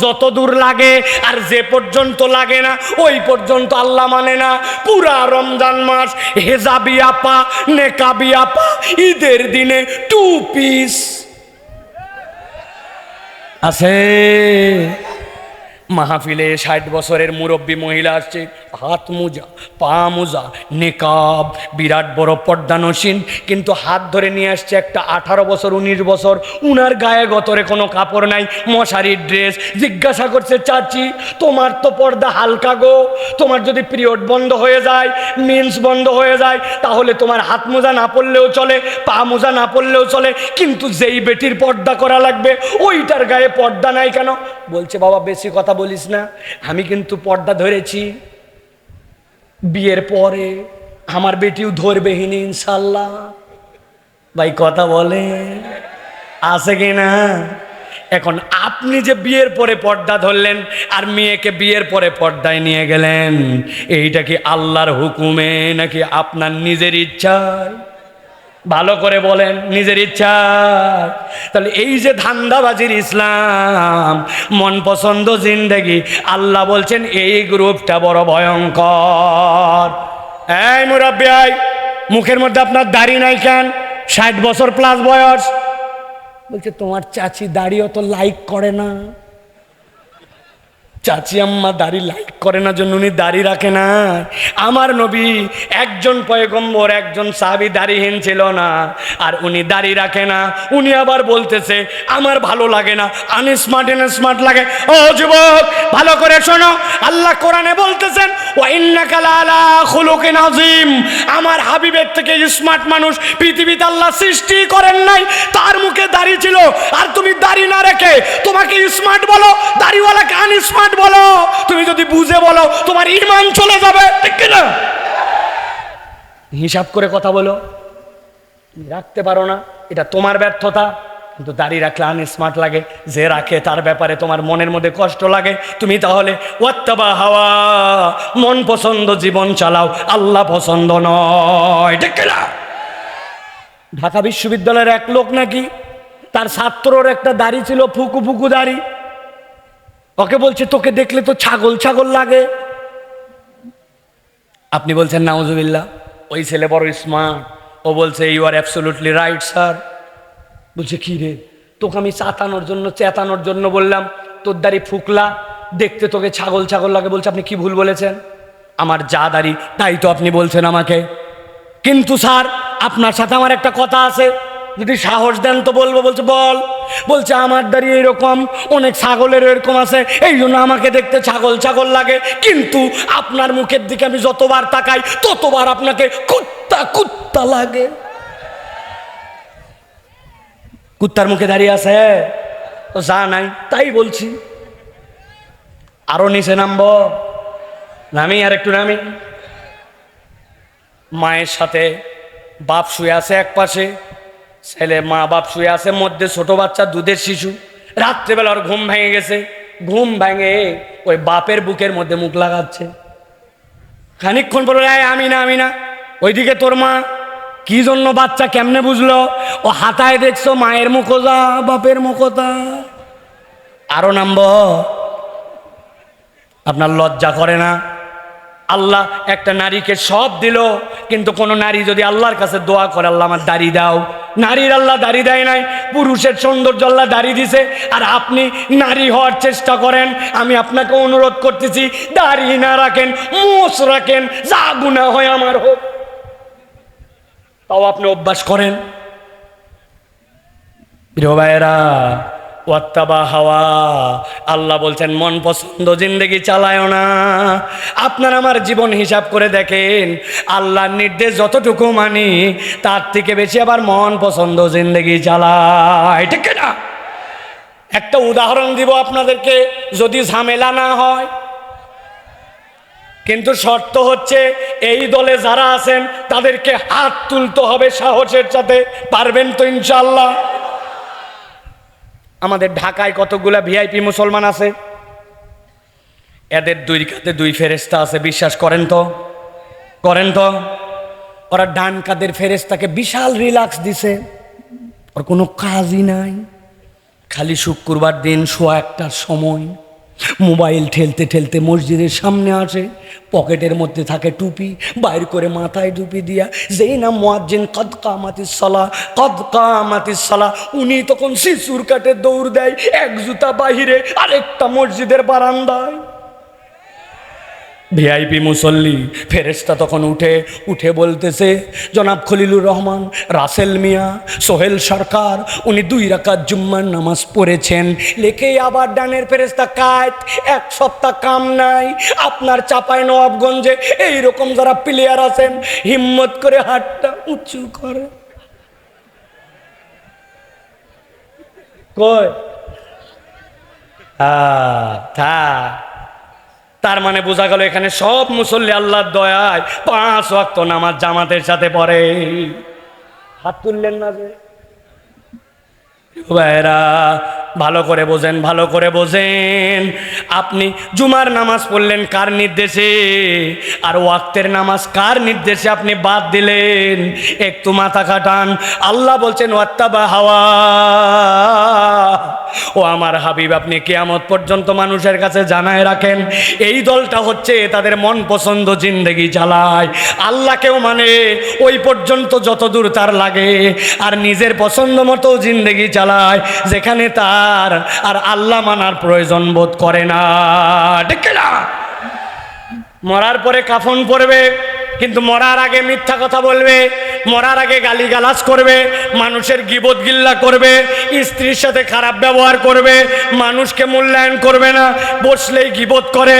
যত দূর লাগে, আর যে পর্যন্ত লাগে না ওই পর্যন্ত আল্লাহ মানে না। পুরা রমজান মাস হেজাবি আপা, নেকাবি আপা, ঈদের দিনে 2 পিস আছে। মাহফিলে 60 বছরের মুরব্বী মহিলা আসছে, হাত মোজা, পা মোজা, নেকাব, বিরাট বড় পর্দানসীন, কিন্তু হাত ধরে নিয়ে আসছে একটা 18 বছর 19 বছর, উনার গায়ে গতরে কোনো কাপড় নাই, মশারির ড্রেস। জিজ্ঞাসা করছে চাচি তোমার তো পর্দা হালকা গো, তোমার যদি পিরিয়ড বন্ধ হয়ে যায়, মিন্স বন্ধ হয়ে যায়, তাহলে তোমার হাত মোজা না পরলেও চলে, পা মোজা না পরলেও চলে, কিন্তু যেই বেটির পর্দা করা লাগবে ওইটার গায়ে পর্দা নাই কেন? বলছে বাবা বেশি কথা বলিস না, আমি কিন্তু পর্দা ধরেছি, বিয়ের পরে আমার বেটিও ধরবেহীন ইনশাল্লাহ। ভাই কথা বলে আছে কিনা? এখন আপনি যে বিয়ের পরে পর্দা ধরলেন আর মেয়েকে বিয়ের পরে পর্দায় নিয়ে গেলেন, এইটা কি আল্লাহর হুকুমে নাকি আপনার নিজের ইচ্ছায়? ভালো করে বলেন, নিজের ইচ্ছা? তাহলে এই যে ধান্দাবাজির ইসলাম, মন পছন্দ জিন্দেগি, আল্লাহ বলছেন এই গ্রুপটা বড় ভয়ঙ্কর। এই মুরাব্বি, মুখের মধ্যে আপনার দাড়ি নাই কেন? 60 বছর প্লাস বয়স। বলছে তোমার চাচি দাড়ি অত লাইক করে না, চাচি আম্মা দাড়ি লাইক করে না জন্য উনি দাড়ি রাখে না। আমার নবী একজন পয়গম্বর, একজন সাহাবী দাড়িহীন ছিল না, আর উনি দাড়ি রাখে না। উনি আবার বলতেছে আমার ভালো লাগে না, আনস্মার্ট লাগে। ও যুবক ভালো করে শোনো, আল্লাহ কোরআনে বলতেছেন ওয়া ইন্নাকা লাআলা খুলুকিন আযীম। আমার হাবিবের থেকে স্মার্ট মানুষ পৃথিবীতে আল্লাহ সৃষ্টি করেন নাই। তার মুখে দাড়ি ছিল, আর তুমি দাড়ি না রেখে তোমাকে স্মার্ট বলো, দাড়িওয়ালাকে আনস্মার্ট বলো। তুমি যদি বুঝে বলো তোমার ঈমান চলে যাবে, ঠিক না? হিসাব করে কথা বলো। রাখতে পারো না, এটা তোমার ব্যর্থতা, কিন্তু দাড়ি রাখলে আনস্মার্ট লাগে। যে রাখে তার ব্যাপারে তোমার মনের মধ্যে কষ্ট লাগে। তুমি তাহলে ওয়াত্তাবা হাওয়া, মন পছন্দ জীবন চালাও, আল্লাহ পছন্দ নয়, ঠিক না? ঢাকা বিশ্ববিদ্যালয়ের এক লোক নাকি তার ছাত্রর একটা দাড়ি ছিল, ফুকু ফুকু দাড়ি। ওকে বলছে তোকে দেখলে তো ছাগল ছাগল লাগে। আপনি বলছেন নাউজুবিল্লাহ। ওই ছেলে বড় স্মার্ট, ও বলছে you are absolutely right sir. বলছে কি রে, তোকে আমি চেতানোর জন্য বললাম, তোর দাড়ি ফুকলা, দেখতে তোকে ছাগল ছাগল লাগে। বলছে আপনি কি ভুল বলেছেন, আমার যা দাড়ি তাই তো আপনি বলছেন আমাকে। কিন্তু স্যার আপনার সাথে আমার একটা কথা আছে, যদি সাহস দেন তো বলবো। বলছে বল। বলছে আমার দাড়ি এরকম, অনেক ছাগলের এরকম আছে, এই জন্য আমাকে দেখতে ছাগল ছাগল লাগে, কিন্তু আপনার মুখের দিকে আমি যতবার তাকাই ততবার আপনাকে কুত্তা কুত্তা লাগে। কুত্তার মুখে দাঁড়িয়ে আছে তো যা নাই তাই বলছি। আরো নিচে নামবো, নামি আর একটু নামি। মায়ের সাথে বাপ শুয়ে আছে এক পাশে, ছেলে মা বাপ শুয়ে আছে, মধ্যে ছোট বাচ্চা দুধের শিশু। রাত্রেবেলা ওর ঘুম ভেঙে গেছে, ঘুম ভেঙে ওই বাপের বুকের মধ্যে মুখ লাগাচ্ছে। খানিকক্ষণ পরে আমি না আমি না, ওইদিকে তোর মা। কি জন্য বাচ্চা কেমনে বুঝলো? ও হাতায় দেখছো মায়ের মুখোজা বাপের মুখোতা। আরো নাম্বার, আপনার লজ্জা করে না? আল্লাহ একটা নারীকে সব দিল, কিন্তু কোন নারী যদি আল্লাহর কাছে দোয়া করে, আল্লাহ আমার দাড়ি দাও, নারীর আল্লাহ দাড়ি দেয় নাই। পুরুষের সৌন্দর্য আল্লাহ দাড়ি দিছে, আর আপনি নারী হওয়ার চেষ্টা করেন। আমি আপনাকে অনুরোধ করতেছি, দাড়ি না রাখেন, মোষ রাখেন, যা গুনাহ হয় আমার হোক, তাও আপনি অভ্যাস করেন। প্রিয় ভাইয়েরা, ওয়াত্তাবা হাওয়া, আল্লাহ বলছেন মন পছন্দ জিন্দেগি চালায়ও না। আপনার আমার জীবন হিসাব করে দেখেন, আল্লাহর নির্দেশ যতটুকু মানি, তার থেকে বেশি আবার মন পছন্দ জিন্দেগি চালায়, ঠিক না? একটা উদাহরণ দিব আপনাদেরকে, যদি ঝামেলা না হয়। কিন্তু শর্ত হচ্ছে, এই দলে যারা আছেন তাদেরকে হাত তুলতে হবে সাহসের সাথে। পারবেন তো ইনশাআল্লাহ? আমাদের ঢাকায় কতগুলা ভিআইপি মুসলমান আছে, এদের দুই কাঁধে দুই ফেরেশতা আছে, বিশ্বাস করেন তো? করেন তো? ওরা ডান কাঁধের ফেরেশতাকে বিশাল রিল্যাক্স দিছে, ওর কোনো কাজই নাই, খালি শুক্রবার দিন 1:15টার সময় মোবাইল ঠেলতে ঠেলতে মসজিদের সামনে আসে, পকেটের মধ্যে থাকে টুপি, বাইর করে মাথায় টুপি দিয়া, যেই না মুয়াজ্জিন কদ কামাতিস সালাহ, কদ কামাতিস সালাহ, উনি তখন শিশুর কাটে দৌড় দেয়, এক জুতা বাহিরে আরেকটা মসজিদের বারান্দায়। ভিআইপি মুসল্লি ফেরেশতা তখন উঠে বলতেছে, জনাব খলিলুর রহমান, রাসেল মিয়া, সোহেল সরকার, উনি 2 রাকাত জুম্মার নামাজ পড়েছেন। লেখেই আবার ডানের ফেরেশতা কাট, 1 সপ্তাহ কাম নাই। আপনার চাপাই নবাবগঞ্জে এইরকম যারা প্লেয়ার আছেন, হিম্মত করে হাতটা উঁচু করে। কই তার মানে বোঝা গেল এখানে সব মুসল্লি আল্লাহর দয়ায় 5 ওয়াক্ত নামাজ জামাতের সাথে পড়ে। হাত তুললেন না যে? ভাইরা ভালো করে বোঝেন, ভালো করে বোঝেন। আপনি জুমার নামাজ পড়লেন কার নির্দেশে, আর ওয়াক্তের নামাজ কার নির্দেশে আপনি বাদ দিলেন? একটু মাথা খাটান। আল্লাহ বলছেন ওয়াত্তাবা হাওয়া, ও আমার হাবিব, আপনি কিয়ামত পর্যন্ত মানুষের কাছে জানায় রাখেন, এই দলটা হচ্ছে তাদের মন পছন্দ জিন্দেগি চালায়, আল্লাহকেও মানে ওই পর্যন্ত যতদূর তার লাগে, আর নিজের পছন্দ মতো জিন্দেগি চালায়, যেখানে তার আর আল্লাহ মানার প্রয়োজন বোধ করে না, ঠিক না? মরার পরে কাফন পরবে, কিন্তু মরার আগে মিথ্যা কথা বলবে, মরার আগে গালিগালাজ করবে, মানুষের গীবত গিল্লা করবে, স্ত্রীর সাথে খারাপ ব্যবহার করবে, মানুষকে মূল্যায়ন করবে না, বসলেই গীবত করে।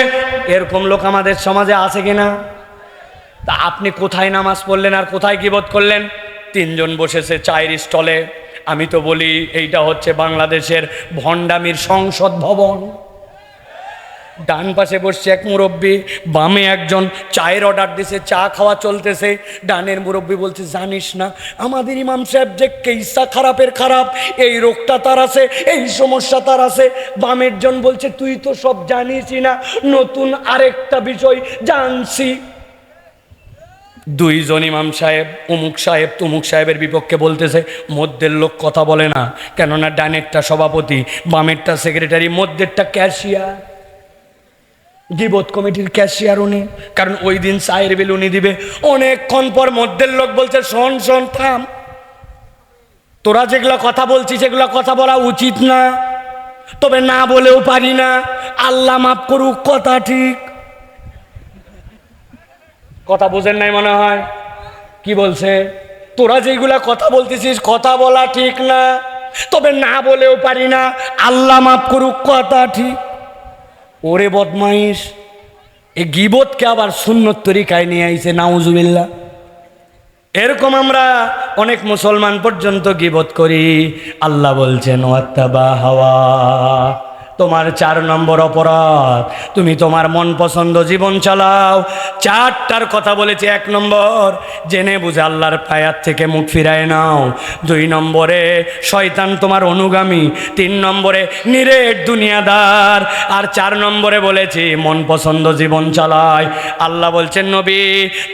এরকম লোক আমাদের সমাজে আছে কিনা? তা আপনি কোথায় নামাজ পড়লেন আর কোথায় গীবত করলেন? 3 জন বসেছে চায়ের স্টলে। আমি তো বলি এইটা হচ্ছে বাংলাদেশের ভণ্ডামির সংসদ ভবন। ডান পাশে বসছে এক মুরব্বী, বামে একজন, চায়ের অর্ডার দিছে, চা খাওয়া চলতেছে। ডানের মুরব্বী বলছে, জানিস না আমাদের ইমাম সাহেব যে কেইসা খারাপের খারাপ, এই রোগটা তার আছে, এই সমস্যা তার আছে। বামের জন বলছে, তুই তো সব জানিসই না, নতুন আরেকটা বিষয় জানছি। 2 জন ইমাম সাহেব অমুক সাহেব তমুক সাহেবের বিপক্ষে বলতেছে। মধ্যের লোক কথা বলে না, কেননা ডানেরটা সভাপতি, বামেরটা সেক্রেটারি, মধ্যেরটা ক্যাশিয়ার, গীবত কমিটির ক্যাশিয়ার উনি, কারণ ওই দিন চায়ের বিল উনি দিবে। অনেকক্ষণ পর মধ্যের লোক বলছে, শোন শোন থাম, তোরা যেগুলো কথা বলছিস সেগুলো কথা বলা উচিত না, তবে না বলেও পারি না, আল্লাহ মাফ করুক, কথা ঠিক। কথা বোঝেন নাই মনে হয়? কি বলছে? তোরা যেগুলা কথা বলতেছিস কথা বলা ঠিক না, তবে না বলেও পারি না, আল্লাহ মাফ করুক, কথা ঠিক। ওরে বদমাইশ, এ গীবতকে আবার সুন্নত তরিকায় নিয়ে আইছে, নাউজুবিল্লাহ। এরকম আমরা অনেক মুসলমান পর্যন্ত গীবত করি। আল্লাহ বলছেন ওয়াত্তাবা হাওয়া, তোমার 4 নম্বর অপরাধ, তুমি তোমার মন পছন্দ জীবন চালাও। 4টার কথা বলেছি। 1 নম্বর, জেনে বুঝে আল্লাহর পায়ার থেকে মুখ ফিরায় নাও। 2 নম্বরে, শয়তান তোমার অনুগামী। 3 নম্বরে, নিরেট দুনিয়াদার। আর 4 নম্বরে বলেছি মন পছন্দ জীবন চালায়। আল্লাহ বলছেন, নবী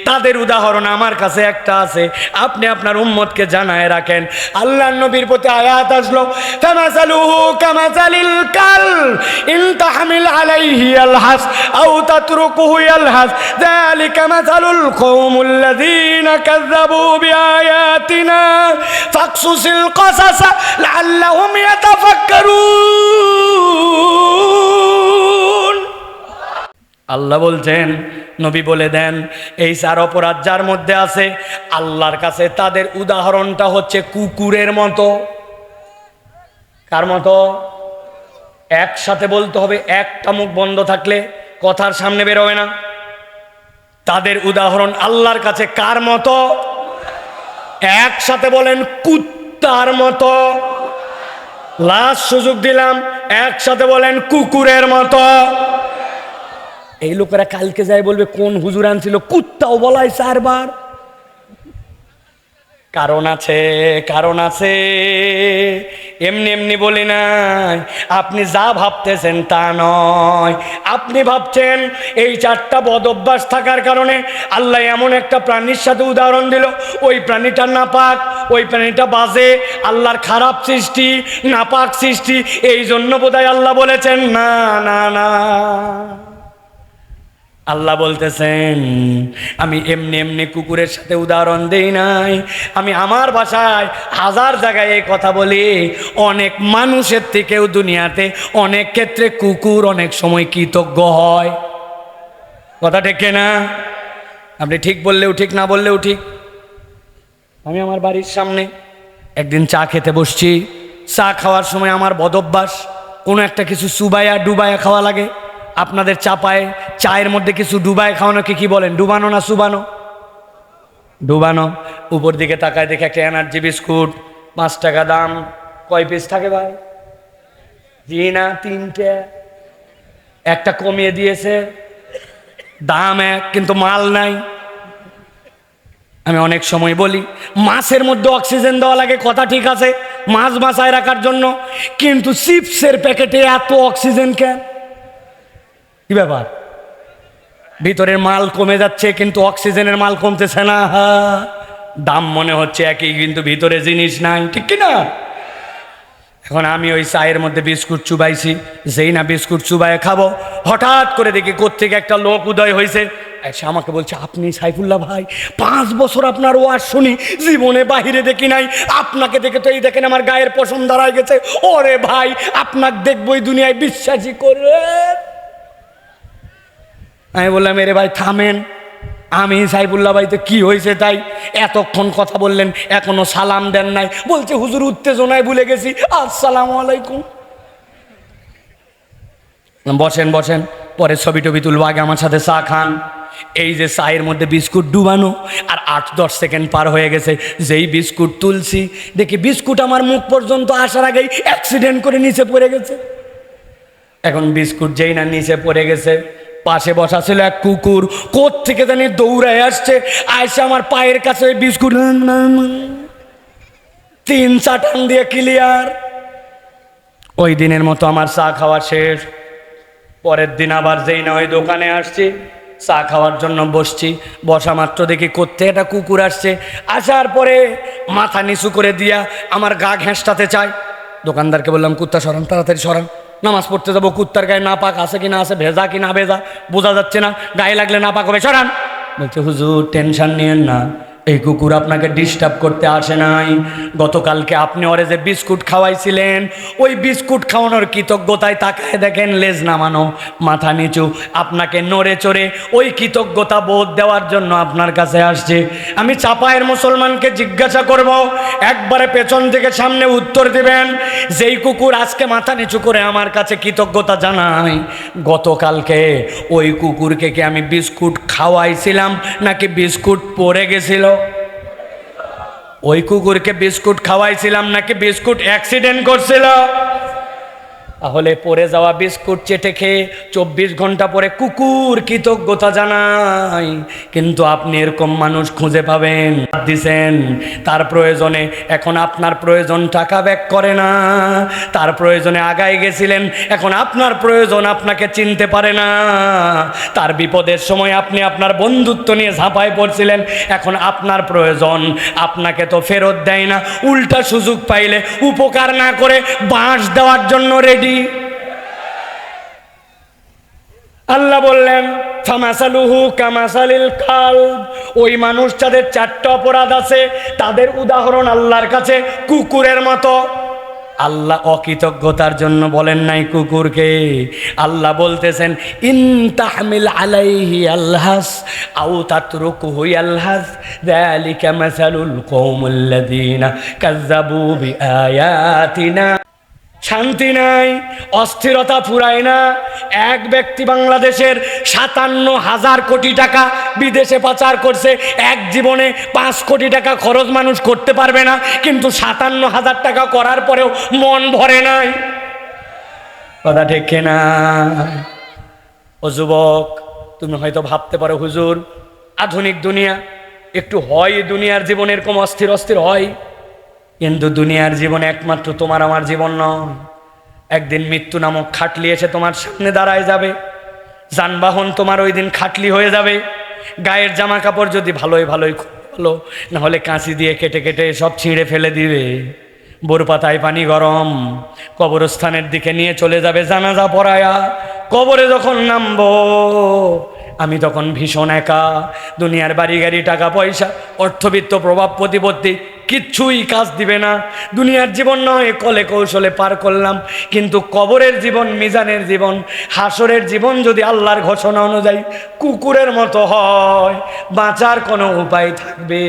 তাদের উদাহরণ আমার কাছে একটা আছে, আপনি আপনার উম্মতকে জানায় রাখেন। আল্লাহর নবীর প্রতি আয়াত আসলো, ফামাসালুহু কামাসালিল কাল ইন তাহমিল আলাইহি ইয়ালহাস আও তাতরুকুহু ইয়ালহাস যালিকা মাসালুল কওমুল্লাযীনা কাযাবু বিআয়াতিনা ফাকসুসিল কাসাসা লাআল্লাহুম ইয়াতাফাক্কারুন। আল্লাহ বলছেন, নবী বলে দেন এই 4 অপরাধ যার মধ্যে আছে, আল্লাহর কাছে তাদের উদাহরণটা হচ্ছে কুকুরের মতো। কার মতো? একসাথে বলতে হবে, একটা মুখ বন্ধ থাকলে কথার সামনে বেরোবে না। তাদের উদাহরণ আল্লাহর কাছে কার মতো? একসাথে বলেন, কুত্তার মতো। লাস্ট সুযোগ দিলাম, একসাথে বলেন, কুকুরের মতো। এই লোকেরা কালকে যায় বলবে কোন হুজুর আনছিল, কুত্তাও বলাই 4 বার। কারণ আছে, কারণ আছে, এমনি এমনি বলি নাই। আপনি যা ভাবতেছেন তা নয়। আপনি ভাবছেন এই 4টা বদ অভ্যাস থাকার কারণে আল্লাহ এমন একটা প্রাণীর সাথে উদাহরণ দিল, ওই প্রাণীটা নাপাক, ওই প্রাণীটা বাজে, আল্লাহর খারাপ সৃষ্টি, নাপাক সৃষ্টি, এই জন্য বোধহয় আল্লাহ বলেছেন না না না। আল্লাহ বলতেছেন আমি এমনি এমনি কুকুরের সাথে উদাহরণ দেই নাই। আমি আমার ভাষায় 1000 জায়গায় এই কথা বলি। অনেক মানুষের থেকেও দুনিয়াতে অনেক ক্ষেত্রে কুকুর অনেক সময় কৃতজ্ঞ হয়। কথা ঠিক না? আপনি ঠিক বললেও ঠিক, না বললেও ঠিক। আমি আমার বাড়ির সামনে একদিন চা খেতে বসছি। চা খাওয়ার সময় আমার বদভ্যাস, কোনো একটা কিছু চুবায়া ডুবায়া খাওয়া লাগে। আপনাদের চাপায় চায়ের মধ্যে কিছু ডুবায় খাওয়ানোকে কি বলেন? ডুবানো না চুবানো? ডুবানো। উপর দিকে তাকায় দেখে একটা এনার্জি বিস্কুট, 5 টাকা দাম। কয় পিস থাকে ভাই? জি না, 3টে। একটা কমিয়ে দিয়েছে, দাম 1 কিন্তু মাল নাই। আমি অনেক সময় বলি মাছের মধ্যে অক্সিজেন দেওয়া লাগে, কথা ঠিক আছে, মাছ বাঁচায় রাখার জন্য, কিন্তু চিপসের প্যাকেটে এত অক্সিজেন কেন? কি ব্যাপার? ভিতরের মাল কমে যাচ্ছে কিন্তু অক্সিজেনের মাল কমতেছে না। দাম মনে হচ্ছে একই কিন্তু ভিতরে জিনিস নাই, ঠিক কি না? এখন আমি ওই চায়ের মধ্যে বিস্কুট চুবাইছি, যেই না বিস্কুট চুবাই খাবো, হঠাৎ করে দেখি কোত্থেকে একটা লোক উদয় হয়েছে। এসে আমাকে বলছে, আপনি সাইফুল্লাহ ভাই? 5 বছর আপনার ওয়াজ শুনি, জীবনে বাহিরে দেখি নাই, আপনাকে দেখে তো এই দেখেন আমার গায়ের পশম দাঁড়ায় গেছে। ওরে ভাই, আপনাকে দেখবোই দুনিয়ায়, বিশ্বাসই করে। আমি বললাম, এরে ভাই থামেন, আমি সাইফুল্লাহ ভাই তো কি হয়েছে তাই? এতক্ষণ কথা বললেন, এখনো সালাম দেন নাই। বলছে হুজুর উত্তেজনায় ভুলে গেছি, আসসালামু আলাইকুম। বসেন বসেন, পরে ছবি টবি তুলবো, আগে আমার সাথে চা খান। এই যে চায়ের মধ্যে বিস্কুট ডুবানো, আর 8-10 সেকেন্ড পার হয়ে গেছে। যেই বিস্কুট তুলছি দেখি বিস্কুট আমার মুখ পর্যন্ত আসার আগেই অ্যাক্সিডেন্ট করে নিচে পড়ে গেছে। এখন বিস্কুট যেই না নিচে পড়ে গেছে, পাশে বসা ছিল এক কুকুর, কোথ থেকে জানি দৌড়ায় আসছে, আইসে আমার পায়ের কাছে ওই বিস্কুট 3 টান দিয়ে ক্লিয়ার। ওই দিনের মতো আমার চা খাওয়া শেষ। পরের দিন আবার যেই না ওই দোকানে আসছি, চা খাওয়ার জন্য বসছি, বসা মাত্র দেখি কোত্থেকে একটা কুকুর আসছে। আসার পরে মাথা নিচু করে দিয়া আমার গা ঘেঁষটাতে চায়। দোকানদারকে বললাম, কুত্তা সরান, তাড়াতাড়ি সরান, নামাজ পড়তে যাবো, কুত্তার গায়ে নাপাক আছে কি না আছে, ভেজা কি না ভেজা বোঝা যাচ্ছে না, গায়ে লাগলে নাপাক হবে, সরান। বলছে, হুজুর টেনশন নিয়েন না, এই কুকুর আপনাকে ডিস্টার্ব করতে আসে নাই। গতকালকে আপনি ওরে যে বিস্কুট খাওয়াইছিলেন, ওই বিস্কুট খাওয়ানোর কৃতজ্ঞতায় তাকায় দেখেন লেজ নামানো, মাথা নিচু, আপনাকে নড়ে চড়ে ওই কৃতজ্ঞতা বোধ দেওয়ার জন্য আপনার কাছে আসছে। আমি চাপায়ের মুসলমানকে জিজ্ঞাসা করব, একবারে পেছন থেকে সামনে উত্তর দিবেন, যেই কুকুর আজকে মাথা নিচু করে আমার কাছে কৃতজ্ঞতা জানায়, গতকালকে ওই কুকুরকে কি আমি বিস্কুট খাওয়াইছিলাম নাকি বিস্কুট পড়ে গেছিল? ওই কুকুরকে বিস্কুট খাওয়াইছিলাম নাকি বিস্কুট অ্যাক্সিডেন্ট করছিল? তাহলে পড়ে যাওয়া বিস্কুট চেটে খেয়ে 24 ঘন্টা পরে কুকুর কৃতজ্ঞতা জানায়, কিন্তু আপনি এরকম মানুষ খুঁজে পাবেন দিছেন, তার প্রয়োজনে এখন আপনার প্রয়োজন টাকা ব্যাক করে না, তার প্রয়োজনে আগায় গেছিলেন, এখন আপনার প্রয়োজন আপনাকে চিনতে পারে না, তার বিপদের সময় আপনি আপনার বন্ধুত্ব নিয়ে ঝাঁপায় পড়ছিলেন, এখন আপনার প্রয়োজন আপনাকে তো ফেরত দেয় না, উল্টা সুযোগ পাইলে উপকার না করে বাঁশ দেওয়ার জন্য রেডি। আল্লাহ বললেন ফামাসালুহু কামাসালিল কালব, ওই মানুষ যাদের 4টা অপরাধ আছে তাদের উদাহরণ আল্লাহর কাছে কুকুরের মতো। আল্লাহ অকৃতজ্ঞতার জন্য বলেন নাই কুকুরকে, আল্লাহ বলতেছেন ইন তাহমিল আলাইহি আলহাস আও তাতরুকুহু আলহাস যালিকা মাসালুল কওমিল্লাযিনা কাযযাবু বিআয়াতিনা। শান্তি নাই, অস্থিরতা ফুরায় না। এক ব্যক্তি বাংলাদেশের 57,000 কোটি টাকা বিদেশে পাচার করছে, এক জীবনে 5 কোটি টাকা খরচ মানুষ করতে পারবে না, কিন্তু 57,000 টাকা করার পরেও মন ভরে নাই। কথা ঠিক না? ও যুবক, তুমি হয়তো ভাবতে পারো হুজুর আধুনিক দুনিয়া একটু হয়, দুনিয়ার জীবন এরকম অস্থির অস্থির হয়, কিন্তু দুনিয়ার জীবন একমাত্র তোমার আমার জীবন নয়। একদিন মৃত্যু নামক খাটলি এসে তোমার সামনে দাঁড়ায় যাবে, যানবাহন তোমার ওই দিন খাটলি হয়ে যাবে, গায়ের জামা কাপড় যদি ভালোই ভালোই ভালো না হলে কাঁচি দিয়ে কেটে কেটে সব ছিঁড়ে ফেলে দিবে, বোর পাতায় পানি গরম, কবরস্থানের দিকে নিয়ে চলে যাবে জানাজা পড়ায়া। কবরে যখন নামবো আমি তখন ভীষণ একা, দুনিয়ার বাড়ি গাড়ি টাকা পয়সা অর্থবিত্ত প্রভাব প্রতিপত্তি কিচ্ছুই কাজ দিবে না। দুনিয়ার জীবন নয় কলে কৌশলে পার করলাম, কিন্তু কবরের জীবন, মিজানের জীবন, হাসরের জীবন যদি আল্লাহর ঘোষণা অনুযায়ী কুকুরের মতো হয়, বাঁচার কোনো উপায় থাকবে?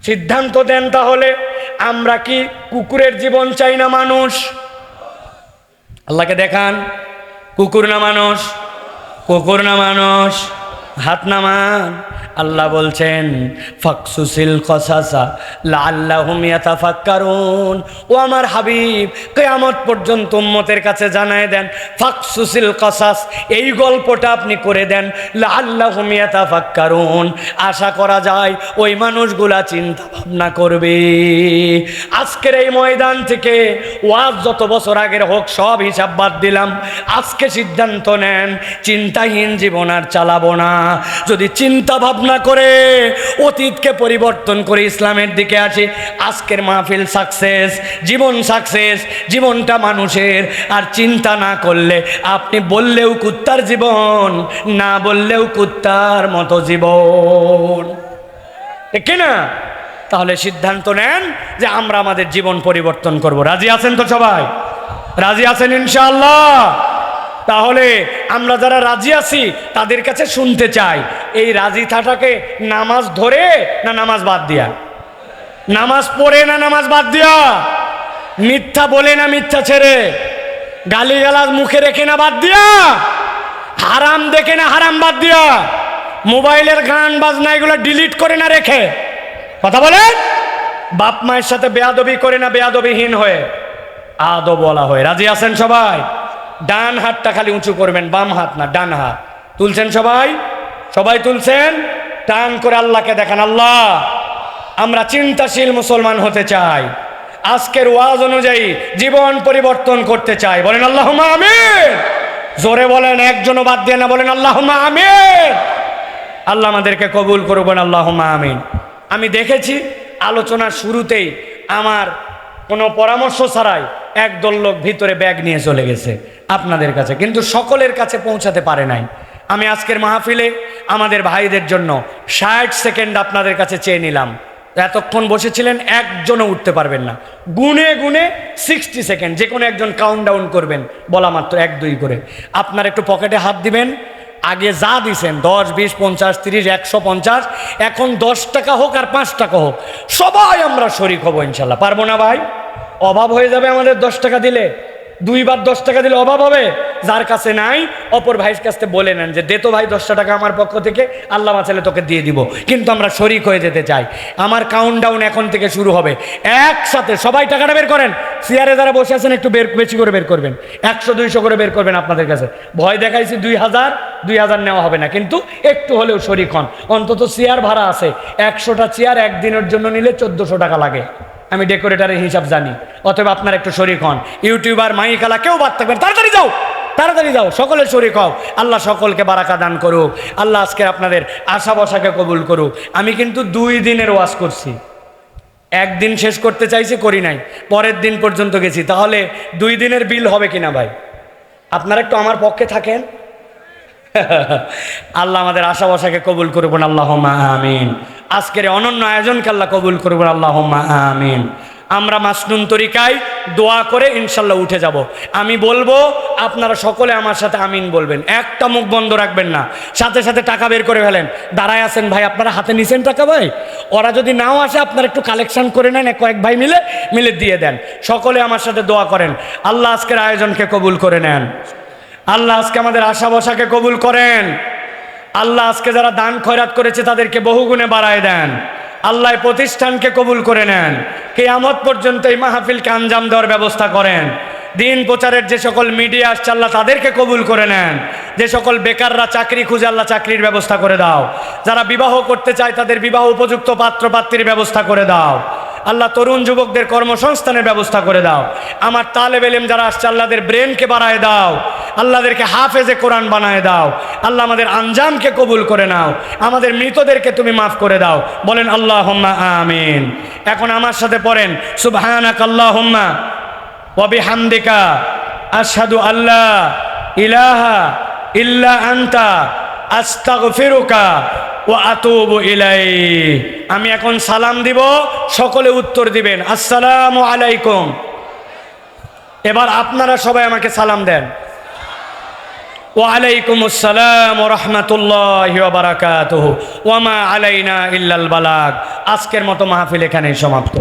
সিদ্ধান্ত দেন তাহলে, আমরা কি কুকুরের জীবন চাই না মানুষ? আল্লাহকে দেখান, কুকুর না মানুষ? কুকুর না মানুষ? হাত নামান। আল্লাহ বলছেন ফাকসুসিল কসাসা লাআল্লাহুম ইয়াতাফাক্কারুন। ও আমার হাবিব, কিয়ামত পর্যন্ত উম্মতের কাছে জানায় দেন ফাকসুসিল কসাস, এই গল্পটা আপনি করে দেন লাআল্লাহুম ইয়াতাফাক্কারুন, আশা করা যায় ওই মানুষগুলা চিন্তা ভাবনা করবে। আজকের এই ময়দান থেকে ওয়াজ যত বছর আগের হোক সব হিসাব বাদ দিলাম, আজকে সিদ্ধান্ত নেন চিন্তাহীন জীবন আর চালাবো না। যদি চিন্তা ভাবনা করে অতীতকে পরিবর্তন করে ইসলামের দিকে আসে, আজকের মাহফিল সাকসেস, জীবন সাকসেস, জীবনটা মানুষের। আর চিন্তা না করলে আপনি বললেও কুত্তার জীবন, না বললেও কুত্তার মতো জীবন, ঠিক না? তাহলে সিদ্ধান্ত নেন যে আমরা আমাদের জীবন পরিবর্তন করব। রাজি আছেন তো সবাই? রাজি আছেন ইনশাআল্লাহ? তাহলে আমরা যারা রাজি আছি তাদের কাছে শুনতে চাই, এই রাজি থাকাকে নামাজ ধরে না নামাজ বাদ দিয়া? নামাজ পড়ে না নামাজ বাদ দিয়া? মিথ্যা বলে না মিথ্যা ছেড়ে? গালিগালাজ মুখে রেখে না বাদ দিয়া? হারাম দেখে না হারাম বাদ দিয়া? মোবাইলের গান বাজনা এগুলো ডিলিট করে না রেখে? কথা বলেন। বাপ মায়ের সাথে বেয়াদবি করে না বেয়াদবিহীন হয়ে? আদব বলা হয়। রাজি আছেন সবাই? ডান হাতটা খালি উঁচু করবেন, বাম হাত না, ডান হাত তুলছেন সবাই? সবাই তুলছেন? টান করে আল্লাহকে দেখান, আল্লাহ আমরা চিন্তাশীল মুসলমান হতে চাই, আজকের ওয়াজ অনুযায়ী জীবন পরিবর্তন করতে চাই। বলেন আল্লাহুম্মা আমিন। জোরে বলেন, একজনও বাদ দিয়ে না, বলেন আল্লাহুম্মা আমিন। আল্লাহ আমাদেরকে কবুল করবেন, আল্লাহুম্মা আমিন। আমি দেখেছি আলোচনার শুরুতেই আমার কোনো পরামর্শ ছাড়াই একদল লোক ভিতরে ব্যাগ নিয়ে চলে গেছে আপনাদের কাছে, কিন্তু সকলের কাছে পৌঁছাতে পারে নাই। আমি আজকের মাহফিলে আমাদের ভাইদের জন্য 60 সেকেন্ড আপনাদের কাছে চেয়ে নিলাম। এতক্ষণ বসেছিলেন, একজনও উঠতে পারবেন না, গুনে গুনে 60 সেকেন্ড যে কোনো একজন কাউন্টডাউন করবেন, বলা মাত্র 1 2 করে। আপনার একটু পকেটে হাত দিবেন, আগে যা দিছেন 10 20 50 30 150, এখন 10 টাকা হোক আর 5 টাকা হোক, সবাই আমরা শরিক হব ইনশাল্লাহ। পারবো না ভাই? অভাব হয়ে যাবে আমাদের 10 টাকা দিলে। 2 বার 10 টাকা দিলে অভাব হবে? যার কাছে নাই অপর ভাইয়ের কাছে বলে নেন যে দে তো ভাই 10টা টাকা আমার পক্ষ থেকে, আল্লাহ বাঁচালে তোকে দিয়ে দিব, কিন্তু আমরা শরিক হয়ে যেতে চাই। আমার কাউন্টডাউন এখন থেকে শুরু হবে, একসাথে সবাই টাকাটা বের করেন। চেয়ারে যারা বসে আছেন একটু বেশি করে বের করবেন, 100-200 করে বের করবেন আপনাদের কাছে। ভয় দেখাইছি 2000 নেওয়া হবে না, কিন্তু একটু হলেও শরিক হন। অন্তত চেয়ার ভাড়া আছে, 100টা চেয়ার একদিনের জন্য নিলে 1400 টাকা লাগে, আমি ডেকোরেটারের হিসাব জানি। অতএব আপনার একটু শরিক হন। ইউটিউবার মাইকালা কেউ বাদ থাকবেন, তাড়াতাড়ি যাও, তাড়াতাড়ি যাও, সকলে শরিক হও। আল্লাহ সকলকে বারাকা দান করুক। আল্লাহ আজকে আপনাদের আশা বসাকে কবুল করুক। আমি কিন্তু 2 দিনের ওয়াজ করছি, একদিন শেষ করতে চাইছি, করি নাই, পরের দিন পর্যন্ত গেছি। তাহলে 2 দিনের বিল হবে কিনা ভাই? আপনারা একটু আমার পক্ষে থাকেন। আল্লাহ আমাদের আশা বসাকে কবুল করবেন, আল্লাহুম্মা আমিন। আজকের অনন্য আয়োজনকে আল্লাহ কবুল করবেন, আল্লাহুম্মা আমিন। আমরা মাসনুন তরিকায় দোয়া করে ইনশাল্লাহ উঠে যাব। আমি বলবো, আপনারা সকলে আমার সাথে আমিন বলবেন, একটা মুখ বন্ধ রাখবেন না। সাথে সাথে টাকা বের করে ফেলেন। দাঁড়ায় আছেন ভাই, আপনারা হাতে নিছেন টাকা ভাই? ওরা যদি নাও আসে আপনারা একটু কালেকশন করে নেন, কয়েক ভাই মিলে দিয়ে দেন। সকলে আমার সাথে দোয়া করেন, আল্লাহ আজকের আয়োজনকে কবুল করে নেন। আল্লাহ আজকে আমাদের আশা বসাকে কবুল করেন। আল্লাহ আজকে যারা দান খয়রাত করেছে তাদেরকে বহুগুণে বাড়ায় দেন। আল্লাহ প্রতিষ্ঠানকে কবুল করে নেন। কিয়ামত পর্যন্ত এই মাহফিলকে আঞ্জাম দেওয়ার ব্যবস্থা করেন। দিন প্রচারের যে সকল মিডিয়া আসছে আল্লাহ তাদেরকে কবুল করে নেন। যে সকল বেকাররা চাকরি খুঁজে আল্লাহ চাকরির ব্যবস্থা করে দাও। যারা বিবাহ করতে চায় তাদের বিবাহ উপযুক্ত পাত্র পাত্রীর ব্যবস্থা করে দাও। আল্লাহ তরুণ যুবকদের কর্মসংস্থানের ব্যবস্থা করে দাও। আমার তালেব ইলম যারা আসছে আল্লাহদের ব্রেনকে বাড়ায় দাও, আল্লাহদেরকে হাফেজে কোরআন বানায় দাও। আল্লাহ আমাদের আঞ্জামকে কবুল করে নাও, আমাদের মৃতদেরকে তুমি মাফ করে দাও। বলেন আল্লাহুম্মা আমিন। এখন আমার সাথে পড়েন, সুবহানাক আল্লাহুম্মা ওয়া বিহামদিকা আশহাদু আল্লা ইলাহা ইল্লা আনতা আস্তাগফিরুকা ওয়া আতুবু ইলাইক। আমি এখন সালাম দিব, সকলে উত্তর দিবেন আসসালামু আলাইকুম। এবার আপনারা সবাই আমাকে সালাম দেন। ওয়া আলাইকুম আসসালাম ওয়া রাহমাতুল্লাহি ওয়া বারাকাতুহু ওয়া মা আলাইনা ইল্লাল বালাগ। আজকের মতো মাহফিল এখানেই সমাপ্ত।